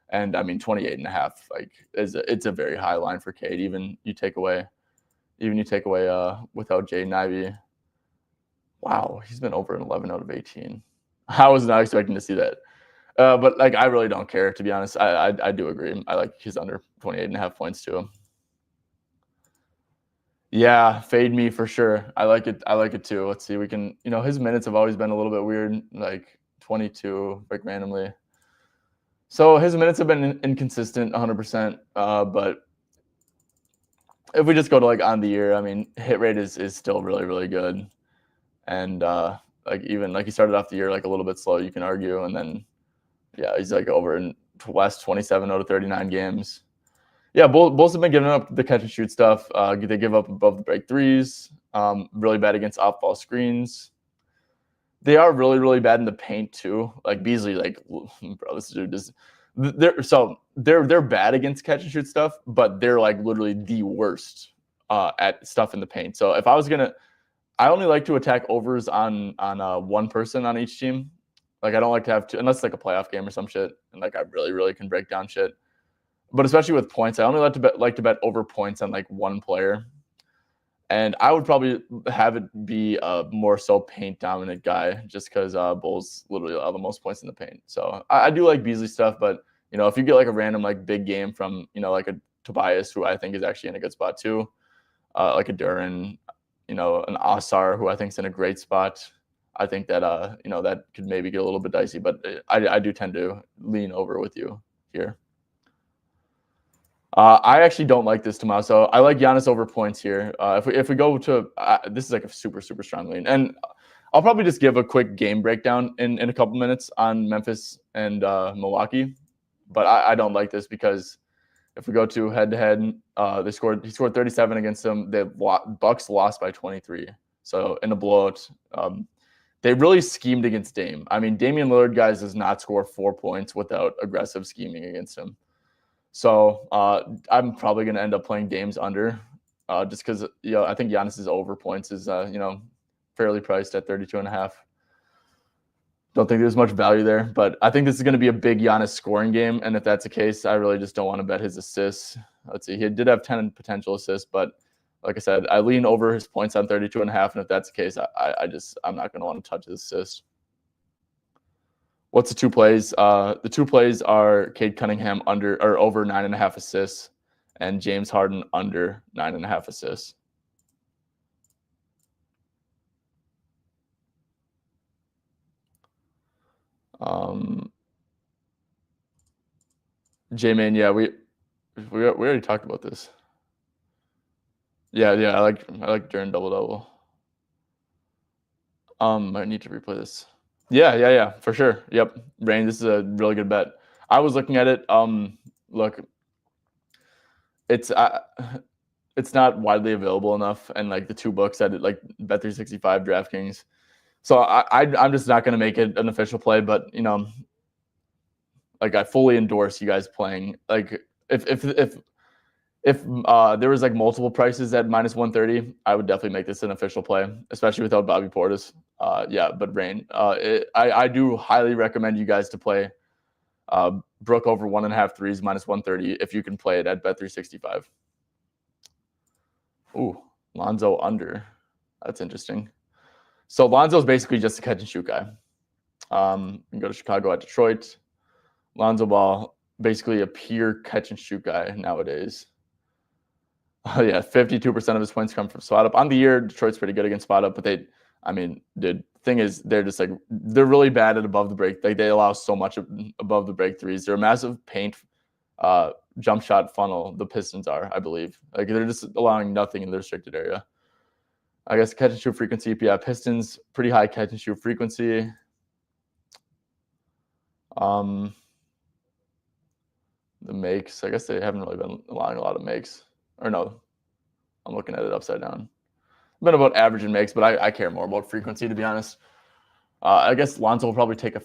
S1: And I mean, 28.5 like it's a very high line for Cade. Even you take away without Jaden Ivey. Wow, he's been over an 11 out of 18. I was not expecting to see that. But like I really don't care, to be honest. I do agree. I like he's under 28.5 points too. Yeah, fade me for sure. I like it too. Let's see. We can, you know, his minutes have always been a little bit weird, like 22, like randomly. So his minutes have been inconsistent 100%. But if we just go to like on the year, I mean, hit rate is still really, really good. And like even like he started off the year like a little bit slow, you can argue. And then, yeah, he's like over in last 27 out of 39 games. Yeah, Bulls have been giving up the catch and shoot stuff. They give up above the break threes. Really bad against off ball screens. They are really, really bad in the paint too. Like Beasley, like bro, this dude is. They're bad against catch and shoot stuff, but they're like literally the worst at stuff in the paint. So if I was gonna, I only like to attack overs on one person on each team. Like I don't like to have two, unless it's like a playoff game or some shit, and like I really, really can break down shit. But especially with points, I only like to bet over points on like one player. And I would probably have it be a more so paint dominant guy just because Bulls literally allow the most points in the paint. So I do like Beasley stuff, but you know, if you get like a random like big game from, you know, like a Tobias, who I think is actually in a good spot too, like a Duran, you know, an Asar, who I think is in a great spot. I think that you know, that could maybe get a little bit dicey, but I do tend to lean over with you here. I actually don't like this, Tommaso. I like Giannis over points here. If we go to this is like a super strong lean, and I'll probably just give a quick game breakdown in a couple minutes on Memphis and Milwaukee. But I don't like this because if we go to head to head, he scored 37 against them. The Bucks lost by 23. So in a blowout, they really schemed against Dame. I mean, Damian Lillard, guys, does not score 4 points without aggressive scheming against him. So I'm probably going to end up playing Dame's under just because, you know, I think Giannis's over points is, you know, fairly priced at 32.5. Don't think there's much value there, but I think this is going to be a big Giannis scoring game. And if that's the case, I really just don't want to bet his assists. Let's see. He did have 10 potential assists, but like I said, I lean over his points on 32.5. And if that's the case, I'm not going to want to touch his assists. What's the two plays? The two plays are Cade Cunningham under or over 9.5 assists, and James Harden under 9.5 assists. J-Man, yeah, we already talked about this. Yeah, I like Duran double. I need to replay this. Yeah, for sure. Yep, Rain, this is a really good bet. I was looking at it. Look, it's not widely available enough, and like the two books at it, like Bet365, DraftKings. So I'm just not going to make it an official play, but you know, like I fully endorse you guys playing. Like if there was like multiple prices at minus 130, I would definitely make this an official play, especially without Bobby Portis. Yeah, but Rain, I do highly recommend you guys to play Brook over 1.5 threes minus 130 if you can play it at Bet365. Ooh, Lonzo under. That's interesting. So Lonzo's basically just a catch and shoot guy. You can go to Chicago at Detroit. Lonzo Ball basically a pure catch and shoot guy nowadays. Oh yeah, 52% of his points come from spot up. On the year, Detroit's pretty good against spot up, but the thing is, they're just like, they're really bad at above the break. Like, they allow so much above the break threes. They're a massive paint jump shot funnel. The Pistons are, I believe. Like, they're just allowing nothing in the restricted area. I guess catch and shoot frequency. Yeah, Pistons pretty high catch and shoot frequency. The makes, I guess they haven't really been allowing a lot of makes. Or no, I'm looking at it upside down. Been about average in makes, but I care more about frequency, to be honest. I guess Lonzo will probably take a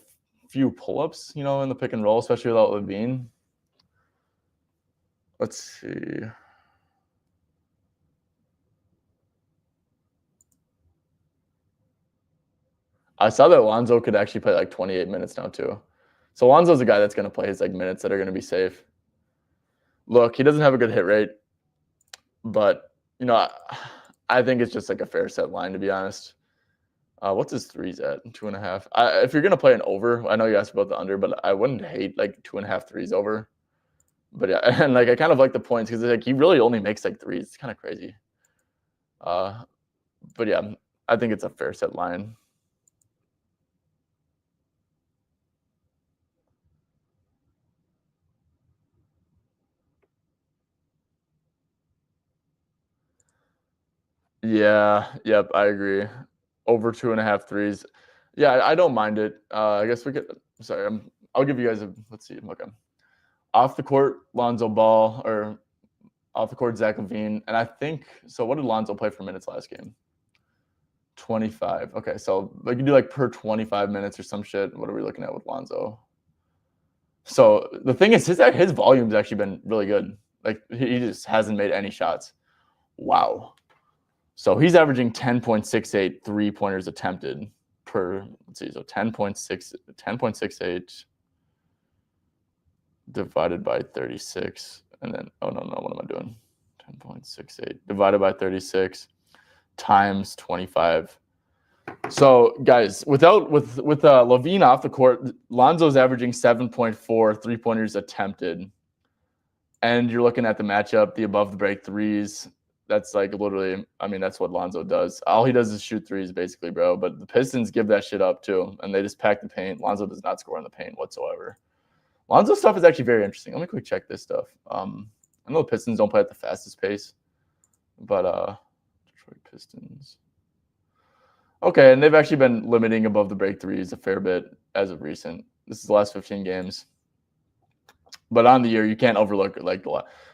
S1: few pull-ups, in the pick and roll, especially without Levine. Let's see. I saw that Lonzo could actually play like 28 minutes now too. So Lonzo's a guy that's going to play his like minutes that are going to be safe. Look, he doesn't have a good hit rate, but I think it's just like a fair set line, to be honest. What's his threes at? 2.5. If you're gonna play an over, I know you asked about the under, but I wouldn't hate like 2.5 threes over. But yeah, and like I kind of like the points because like he really only makes like threes. It's kind of crazy. But yeah, I think it's a fair set line. Yeah, yep, I agree. Over 2.5 threes. Yeah, I don't mind it. I guess we could. Sorry, I'll give you guys a. Let's see. Okay, off the court, Lonzo Ball, or off the court, Zach LaVine, and I think so. What did Lonzo play for minutes last game? 25. Okay, so like you do like per 25 minutes or some shit. What are we looking at with Lonzo? So the thing is, his volume's actually been really good. Like he just hasn't made any shots. Wow. So he's averaging 10.68 3-pointers attempted per, let's see, so 10.68 divided by 36. And then, oh, no, what am I doing? 10.68 divided by 36 times 25. So, guys, with LaVine off the court, Lonzo's averaging 7.4 3-pointers attempted. And you're looking at the matchup, the above the break threes. That's like literally, that's what Lonzo does. All he does is shoot threes, basically, bro. But the Pistons give that shit up too, and they just pack the paint. Lonzo does not score in the paint whatsoever. Lonzo's stuff is actually very interesting. Let me quick check this stuff. I know the Pistons don't play at the fastest pace, but Detroit Pistons. Okay, and they've actually been limiting above the break threes a fair bit as of recent. This is the last 15 games. But on the year, you can't overlook like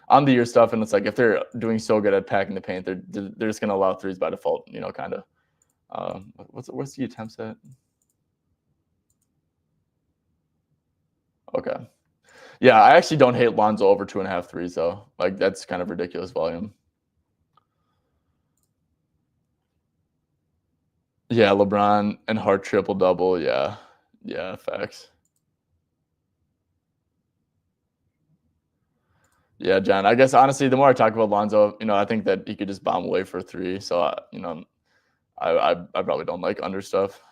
S1: on the year stuff, and it's like if they're doing so good at packing the paint, they're just gonna allow threes by default, kind of. What's the attempts at? Okay, yeah, I actually don't hate Lonzo over 2.5 threes though. Like that's kind of ridiculous volume. Yeah, LeBron and Hart triple double. Yeah, facts. Yeah, John. I guess honestly, the more I talk about Lonzo, I think that he could just bomb away for three. So I probably don't like under stuff.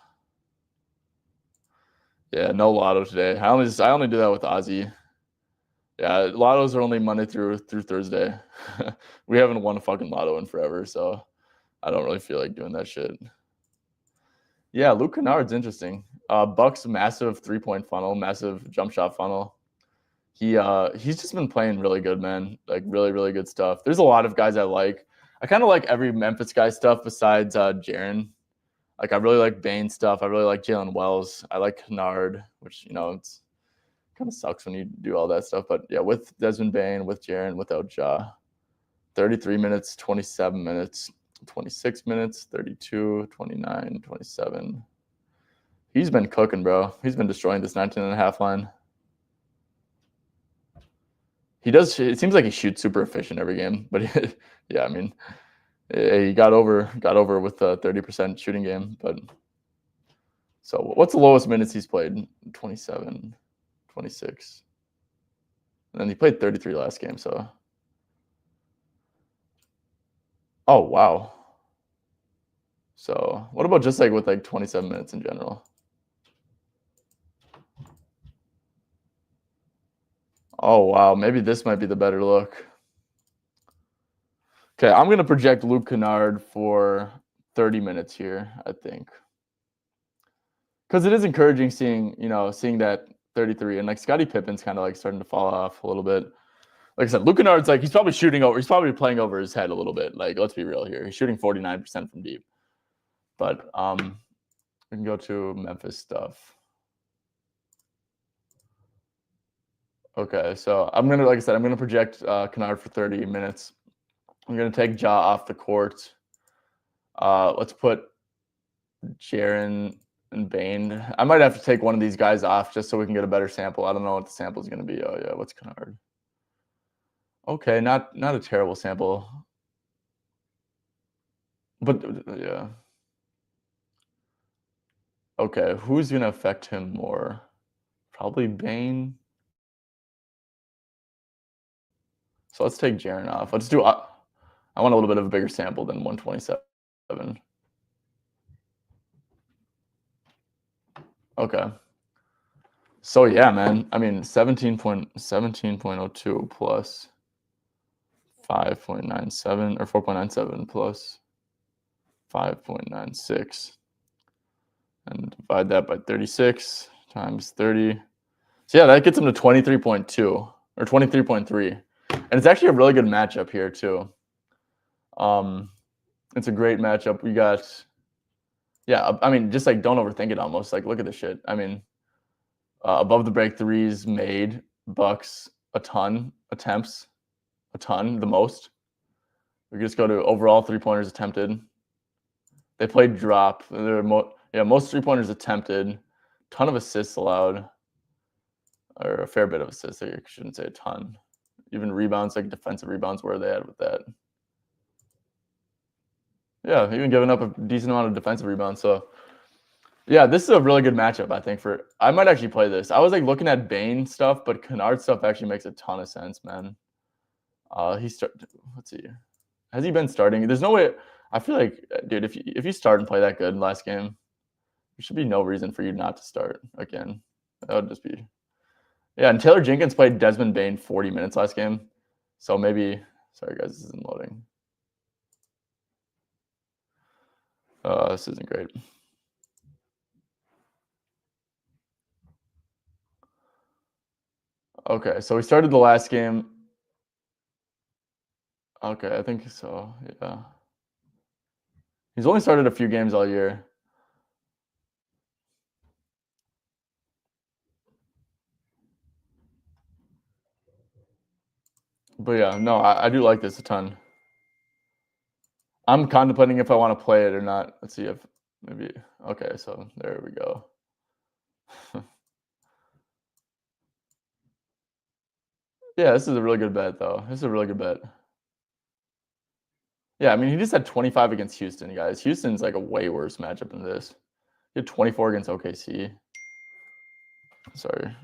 S1: Yeah, no lotto today. I only do that with Ozzy. Yeah, lottos are only Monday through Thursday. We haven't won a fucking lotto in forever, so I don't really feel like doing that shit. Yeah, Luke Kennard's interesting. Bucks massive 3-point funnel, massive jump shot funnel. He's just been playing really good, man. Like really, really good stuff. There's a lot of guys I like. I kind of like every Memphis guy stuff besides Jaren. Like I really like Bane stuff. I really like Jalen Wells. I like Kennard, which it's kind of sucks when you do all that stuff. But yeah, with Desmond Bane, with Jaren, without Ja, 33 minutes, 27 minutes, 26 minutes, 32, 29, 27. He's been cooking, bro. He's been destroying this 19.5 line. He does. It seems like he shoots super efficient every game, but yeah, he got over with a 30% shooting game. But so what's the lowest minutes he's played? 27, 26. And then he played 33 last game. So, oh wow. So what about just like with like 27 minutes in general? Oh, wow. Maybe this might be the better look. Okay, I'm going to project Luke Kennard for 30 minutes here, I think. Because it is encouraging seeing that 33. And like Scottie Pippen's kind of like starting to fall off a little bit. Like I said, Luke Kennard's like, he's probably playing over his head a little bit. Like, let's be real here. He's shooting 49% from deep. But we can go to Memphis stuff. Okay, so I'm gonna project Kennard for 30 minutes. I'm gonna take Ja off the court. Let's put Jaren and Bane. I might have to take one of these guys off just so we can get a better sample. I don't know what the sample is gonna be. Oh yeah, what's Kennard? Okay, not a terrible sample, but yeah. Okay, who's gonna affect him more? Probably Bane. So let's take Jaren off. Let's do. I want a little bit of a bigger sample than 127. Okay. So yeah, man. I mean, 17.02 plus 5.97 or 4.97 plus 5.96, and divide that by 36 times 30. So yeah, that gets him to 23.2 or 23.3, and it's actually a really good matchup here too. It's a great matchup. We got, yeah. I mean, just like don't overthink it. Almost like look at this shit. I mean, above the break threes made, Bucks a ton, attempts a ton, the most. We can just go to overall 3-pointers attempted. They played drop. Most 3-pointers attempted. Ton of assists allowed, or a fair bit of assists. I shouldn't say a ton. Even rebounds, like defensive rebounds, where are they at with that? Yeah, even giving up a decent amount of defensive rebounds. So yeah, this is a really good matchup, I think. I might actually play this. I was like looking at Bane stuff, but Kennard stuff actually makes a ton of sense, man. Let's see. Has he been starting? There's no way. I feel like, dude, if you start and play that good in last game, there should be no reason for you not to start again. That would just be. Yeah, and Taylor Jenkins played Desmond Bane 40 minutes last game. So maybe, sorry guys, this isn't loading. This isn't great. Okay, so we started the last game. Okay, I think so, yeah. He's only started a few games all year. But yeah, no, I do like this a ton. I'm contemplating if I want to play it or not. Let's see if maybe. Okay, so there we go. Yeah, this is a really good bet, though. This is a really good bet. Yeah, I mean, he just had 25 against Houston, guys. Houston's like a way worse matchup than this. He had 24 against OKC. Sorry.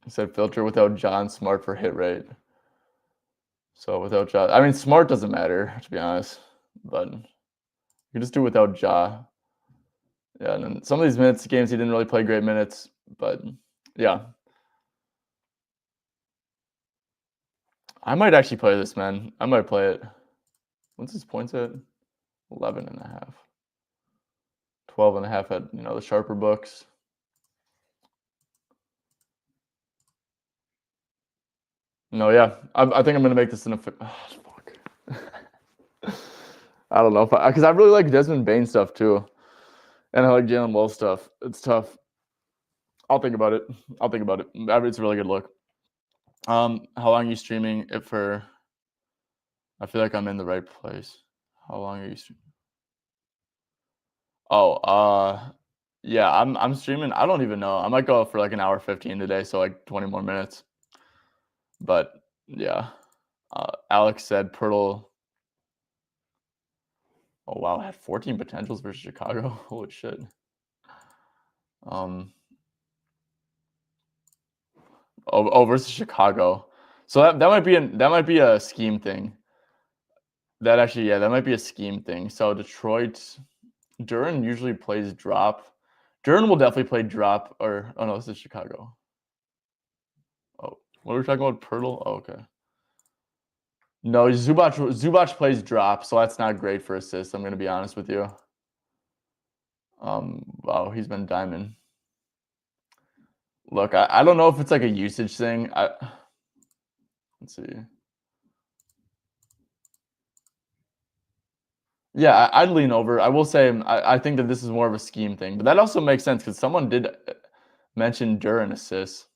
S1: He said filter without John Smart for hit rate. So without Ja, I mean, Smart doesn't matter, to be honest. But you can just do without Ja. Yeah, and then some of these games, he didn't really play great minutes. But yeah. I might actually play this, man. I might play it. What's his points at? 11.5. 12.5 at, the sharper books. No, yeah. I think I'm going to make this fuck. I don't know. Because I really like Desmond Bane stuff, too. And I like Jalen Wall stuff. It's tough. I'll think about it. It's a really good look. How long are you streaming it for? I feel like I'm in the right place. How long are you streaming? Oh, yeah, I'm streaming. I don't even know. I might go for like an hour 15 today, so like 20 more minutes. But yeah, Alex said Pirtle. Oh wow, had 14 potentials versus Chicago. Holy shit. Versus Chicago. So that might be a scheme thing. That might be a scheme thing. So Duren usually plays drop. Duren will definitely play drop, or oh no, this is Chicago. Oh, what are we talking about? Pirtle? Oh, okay. No, Zubac plays drop, so that's not great for assists. I'm gonna be honest with you. Wow, he's been diamond. Look, I don't know if it's like a usage thing. Let's see. Yeah, I'd lean over. I will say I think that this is more of a scheme thing, but that also makes sense because someone did mention Duren assists,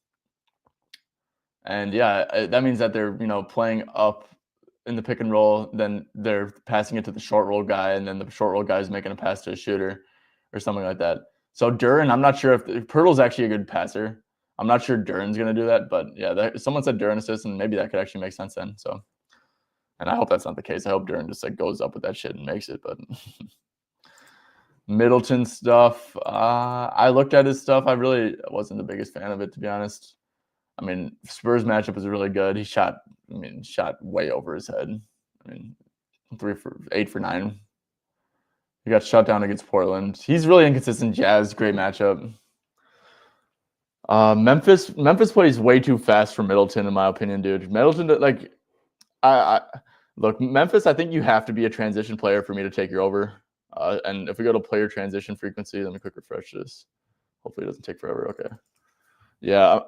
S1: and yeah, that means that they're playing up in the pick and roll, then they're passing it to the short roll guy, and then the short roll guy is making a pass to a shooter or something like that. So Duren, I'm not sure if Pirtle's actually a good passer. I'm not sure Duren's gonna do that, but yeah, someone said Duren assist, and maybe that could actually make sense then. So, and I hope that's not the case. I hope Duren just like goes up with that shit and makes it. But Middleton stuff, I looked at his stuff. I really wasn't the biggest fan of it, to be honest. I mean, Spurs matchup was really good. He shot way over his head. I mean, 8 for 9. He got shut down against Portland. He's really inconsistent. Jazz, great matchup. Memphis plays way too fast for Middleton, in my opinion, dude. Middleton, like, look, Memphis, I think you have to be a transition player for me to take you over. And if we go to player transition frequency, let me quick refresh this. Hopefully it doesn't take forever. Okay. Yeah,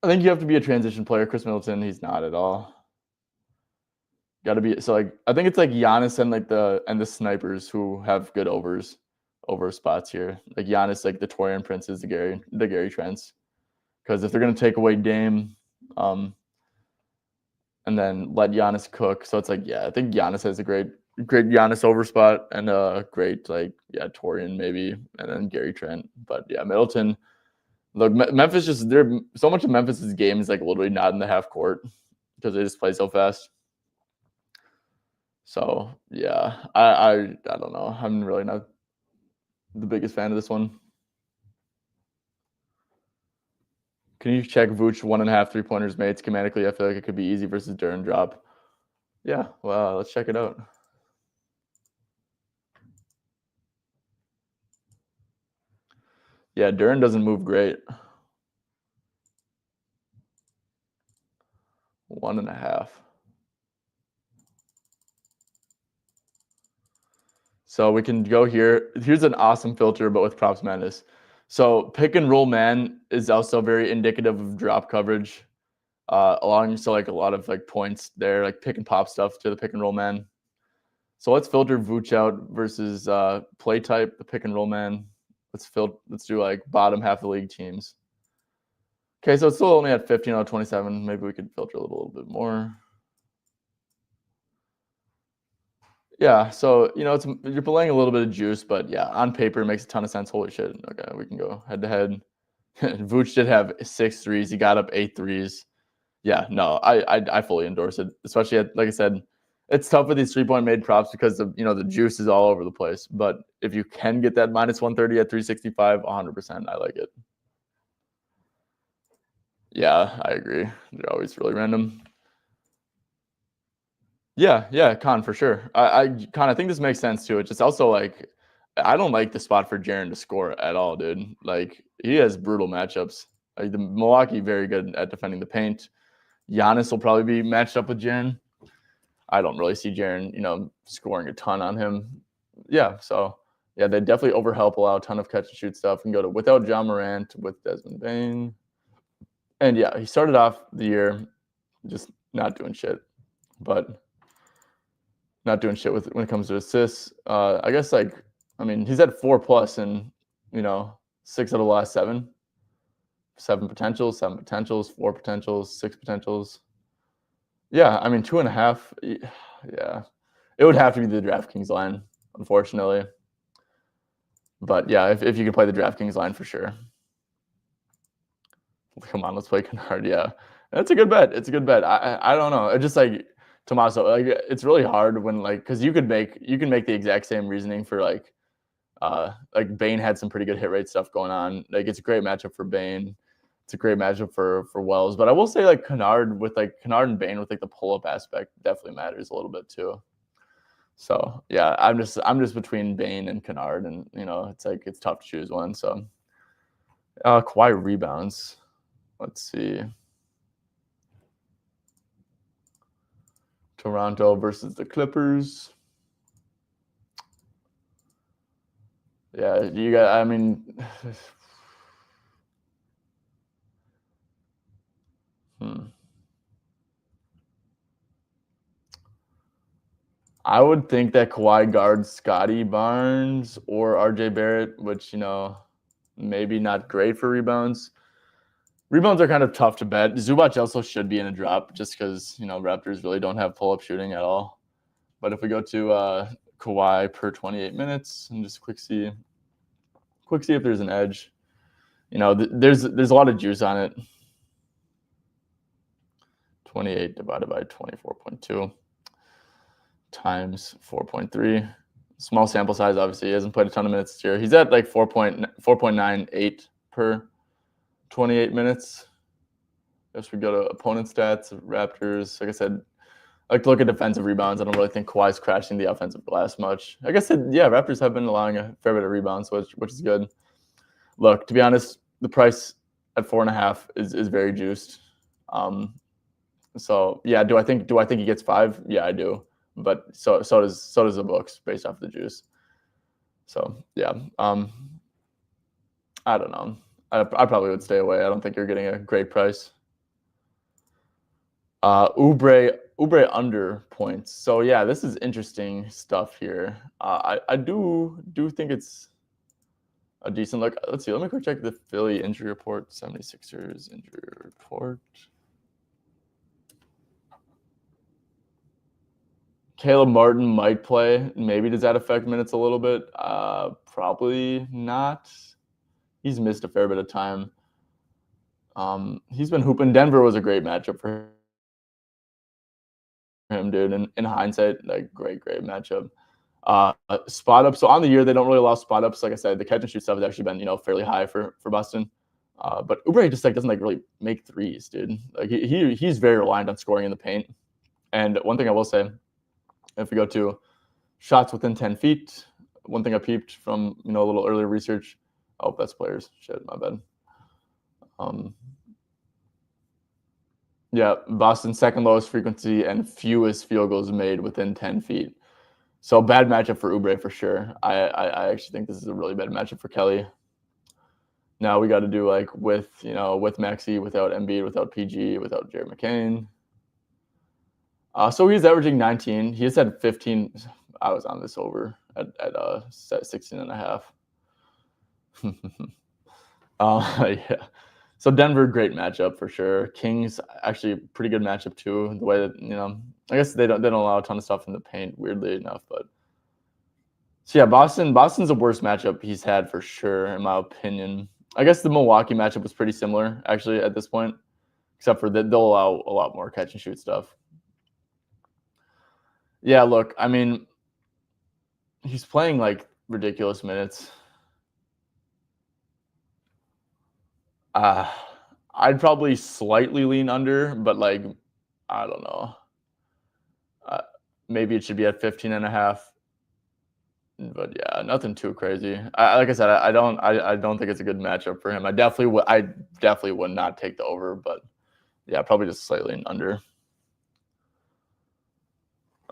S1: I think you have to be a transition player. Chris Middleton, he's not at all. Got to be. So like, I think it's like Giannis and the snipers who have good over spots here. Like Giannis, like the Torian Princes, the Gary Trents. Because if they're gonna take away Dame, and then let Giannis cook, so it's like, yeah, I think Giannis has a great Giannis over spot and a great Torian maybe, and then Gary Trent. But yeah, Middleton. Look, Memphis so much of Memphis's game is like literally not in the half court because they just play so fast. So yeah, I don't know. I'm really not the biggest fan of this one. Can you check Vooch 1.5 3-pointers made schematically? I feel like it could be easy versus Duren drop. Yeah, well, let's check it out. Yeah, Duren doesn't move great. 1.5. So we can go here. Here's an awesome filter, but with props madness. So pick and roll man is also very indicative of drop coverage. So like a lot of like points there, like pick and pop stuff to the pick and roll man. So let's filter Vooch out versus play type, the pick and roll man. Let's do like bottom half of the league teams. Okay, so it's still only at 15 out of 27. Maybe we could filter a little bit more. Yeah, so you're playing a little bit of juice, but yeah, on paper it makes a ton of sense. Holy shit. Okay, we can go head to head. Vooch did have 6 threes. He got up 8 threes. Yeah, no, I fully endorse it. Especially like I said, it's tough with these 3-point made props because the juice is all over the place. But if you can get that minus 130 at 365, 100%, I like it. Yeah, I agree. They're always really random. Yeah, Con, for sure. Con, I think this makes sense too. It's just also like, I don't like the spot for Jaren to score at all, dude. Like, he has brutal matchups. Like, the Milwaukee very good at defending the paint. Giannis will probably be matched up with Jaren. I don't really see Jaren, scoring a ton on him. Yeah, so yeah, they definitely overhelp, allow a ton of catch and shoot stuff, and go to without John Morant with Desmond Bane. And yeah, he started off the year just not doing shit, but not doing shit when it comes to assists. I guess he's at 4+ in 6 out of the last 7. 7 potentials, 4 potentials, 6 potentials. Yeah, 2.5. Yeah, it would have to be the DraftKings line, unfortunately. But yeah, if you can play the DraftKings line for sure. Come on, let's play Kennard. Yeah, that's a good bet. It's a good bet. I don't know. It's just like Tommaso. Like, it's really hard when because you can make the exact same reasoning for like Bane had some pretty good hit rate stuff going on. Like, it's a great matchup for Bane. It's a great matchup for Wells. But I will say Kennard and Bane with the pull up aspect definitely matters a little bit too. So yeah, I'm just between Bane and Kennard, and it's tough to choose one. So Kawhi rebounds. Let's see. Toronto versus the Clippers. Yeah, you got. I mean, I would think that Kawhi guards Scotty Barnes or RJ Barrett, which maybe not great for rebounds. Rebounds are kind of tough to bet. Zubac also should be in a drop just because Raptors really don't have pull-up shooting at all. But if we go to Kawhi per 28 minutes and just quick see if there's an edge. There's a lot of juice on it. 28 divided by 24.2 times 4.3. Small sample size, obviously. He hasn't played a ton of minutes this year. He's at like 4.98 per 28 minutes. If we go to opponent stats, Raptors, like I said, I like to look at defensive rebounds. I don't really think Kawhi's crashing the offensive glass much. Like I said, yeah, Raptors have been allowing a fair bit of rebounds, which is good. Look, to be honest, the price at 4.5 is very juiced. So yeah, do I think he gets 5? Yeah, I do. But so does the books based off the juice. So yeah, I don't know. I probably would stay away. I don't think you're getting a great price. Oubre under points. So yeah, this is interesting stuff here. I do think it's a decent look. Let's see. Let me quick check the Philly injury report. 76ers injury report. Caleb Martin might play. Maybe does that affect minutes a little bit? Probably not. He's missed a fair bit of time. He's been hooping. Denver was a great matchup for him, dude. In hindsight, like great matchup. Spot up. So on the year, they don't really allow spot ups. Like I said, the catch and shoot stuff has actually been fairly high for Boston. But Oubre just doesn't really make threes, dude. Like he's very reliant on scoring in the paint. And one thing I will say, if we go to shots within 10 feet, one thing I peeped from a little earlier research. Oh, that's players. Shit, my bad. Yeah, Boston's second lowest frequency and fewest field goals made within 10 feet. So bad matchup for Oubre for sure. I actually think this is a really bad matchup for Kelly. Now we got to do with Maxey, without Embiid, without PG, without Jared McCain. So he's averaging 19. He has had 15. I was on this over at 16.5. Yeah. So Denver, great matchup for sure. Kings, actually pretty good matchup too. The way that I guess they don't allow a ton of stuff in the paint, weirdly enough. But so yeah, Boston's the worst matchup he's had for sure, in my opinion. I guess the Milwaukee matchup was pretty similar actually at this point, except for that they'll allow a lot more catch and shoot stuff. Yeah, look, I mean, he's playing ridiculous minutes. I'd probably slightly lean under, but I don't know. Maybe it should be at 15.5. But yeah, nothing too crazy. Like I said, I don't think it's a good matchup for him. I definitely would not take the over, but yeah, probably just slightly under.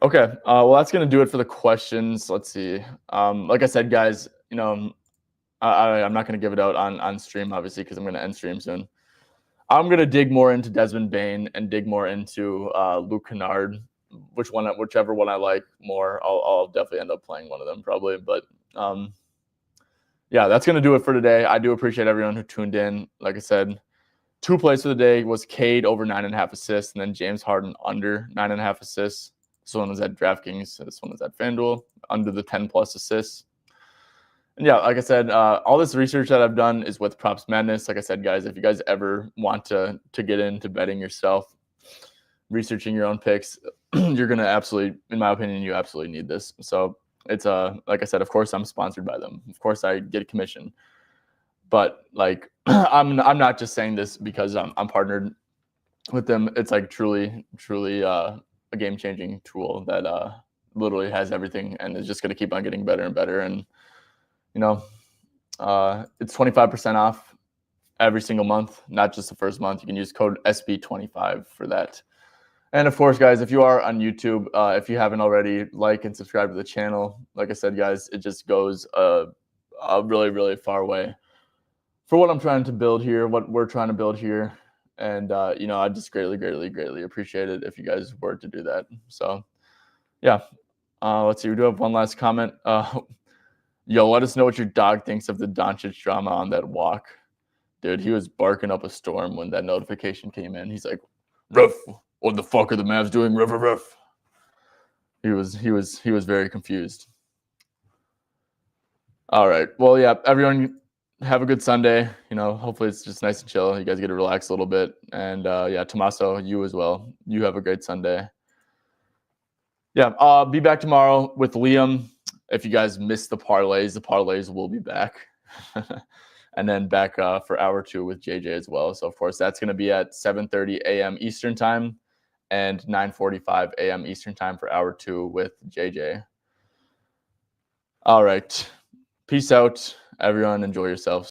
S1: Okay, well, that's gonna do it for the questions. Let's see. Like I said, guys, I'm not gonna give it out on stream, obviously, because I'm gonna end stream soon. I'm gonna dig more into Desmond Bane and dig more into Luke Kennard. Whichever one I like more, I'll definitely end up playing one of them probably. But yeah, that's gonna do it for today. I do appreciate everyone who tuned in. Like I said, 2 plays for the day was Cade over 9.5 assists, and then James Harden under 9.5 assists. This one was at DraftKings. This one was at FanDuel, under the 10+ assists. And yeah, like I said, all this research that I've done is with Props Madness. Like I said, guys, if you guys ever want to get into betting yourself, researching your own picks, you're going to absolutely, in my opinion, you absolutely need this. So it's like I said, of course I'm sponsored by them. Of course I get a commission. But I'm not just saying this because I'm partnered with them. It's truly a game-changing tool that literally has everything and is just going to keep on getting better and better. And, you know, it's 25% off every single month, not just the first month. You can use code SB25 for that. And of course, guys, if you are on YouTube, if you haven't already, like and subscribe to the channel. Like I said, guys, it just goes a really, really far way for what I'm trying to build here, what we're trying to build here. And, you know, I just greatly, greatly, greatly appreciate it if you guys were to do that. So, yeah. Let's see. We do have one last comment. Yo, let us know what your dog thinks of the DONCIC drama on that walk. Dude, he was barking up a storm when that notification came in. He's like, "Ruff, what the fuck are the Mavs doing? Ruff, ruff, ruff." He was very confused. All right. Well, yeah, everyone have a good Sunday. You know, hopefully it's just nice and chill. You guys get to relax a little bit. And yeah, Tommaso, you as well. You have a great Sunday. Yeah, I'll be back tomorrow with Liam. If you guys missed the parlays will be back. And then back for hour 2 with JJ as well. So, of course, that's going to be at 7:30 a.m. Eastern time and 9:45 a.m. Eastern time for hour 2 with JJ. All right. Peace out, everyone. Enjoy yourselves.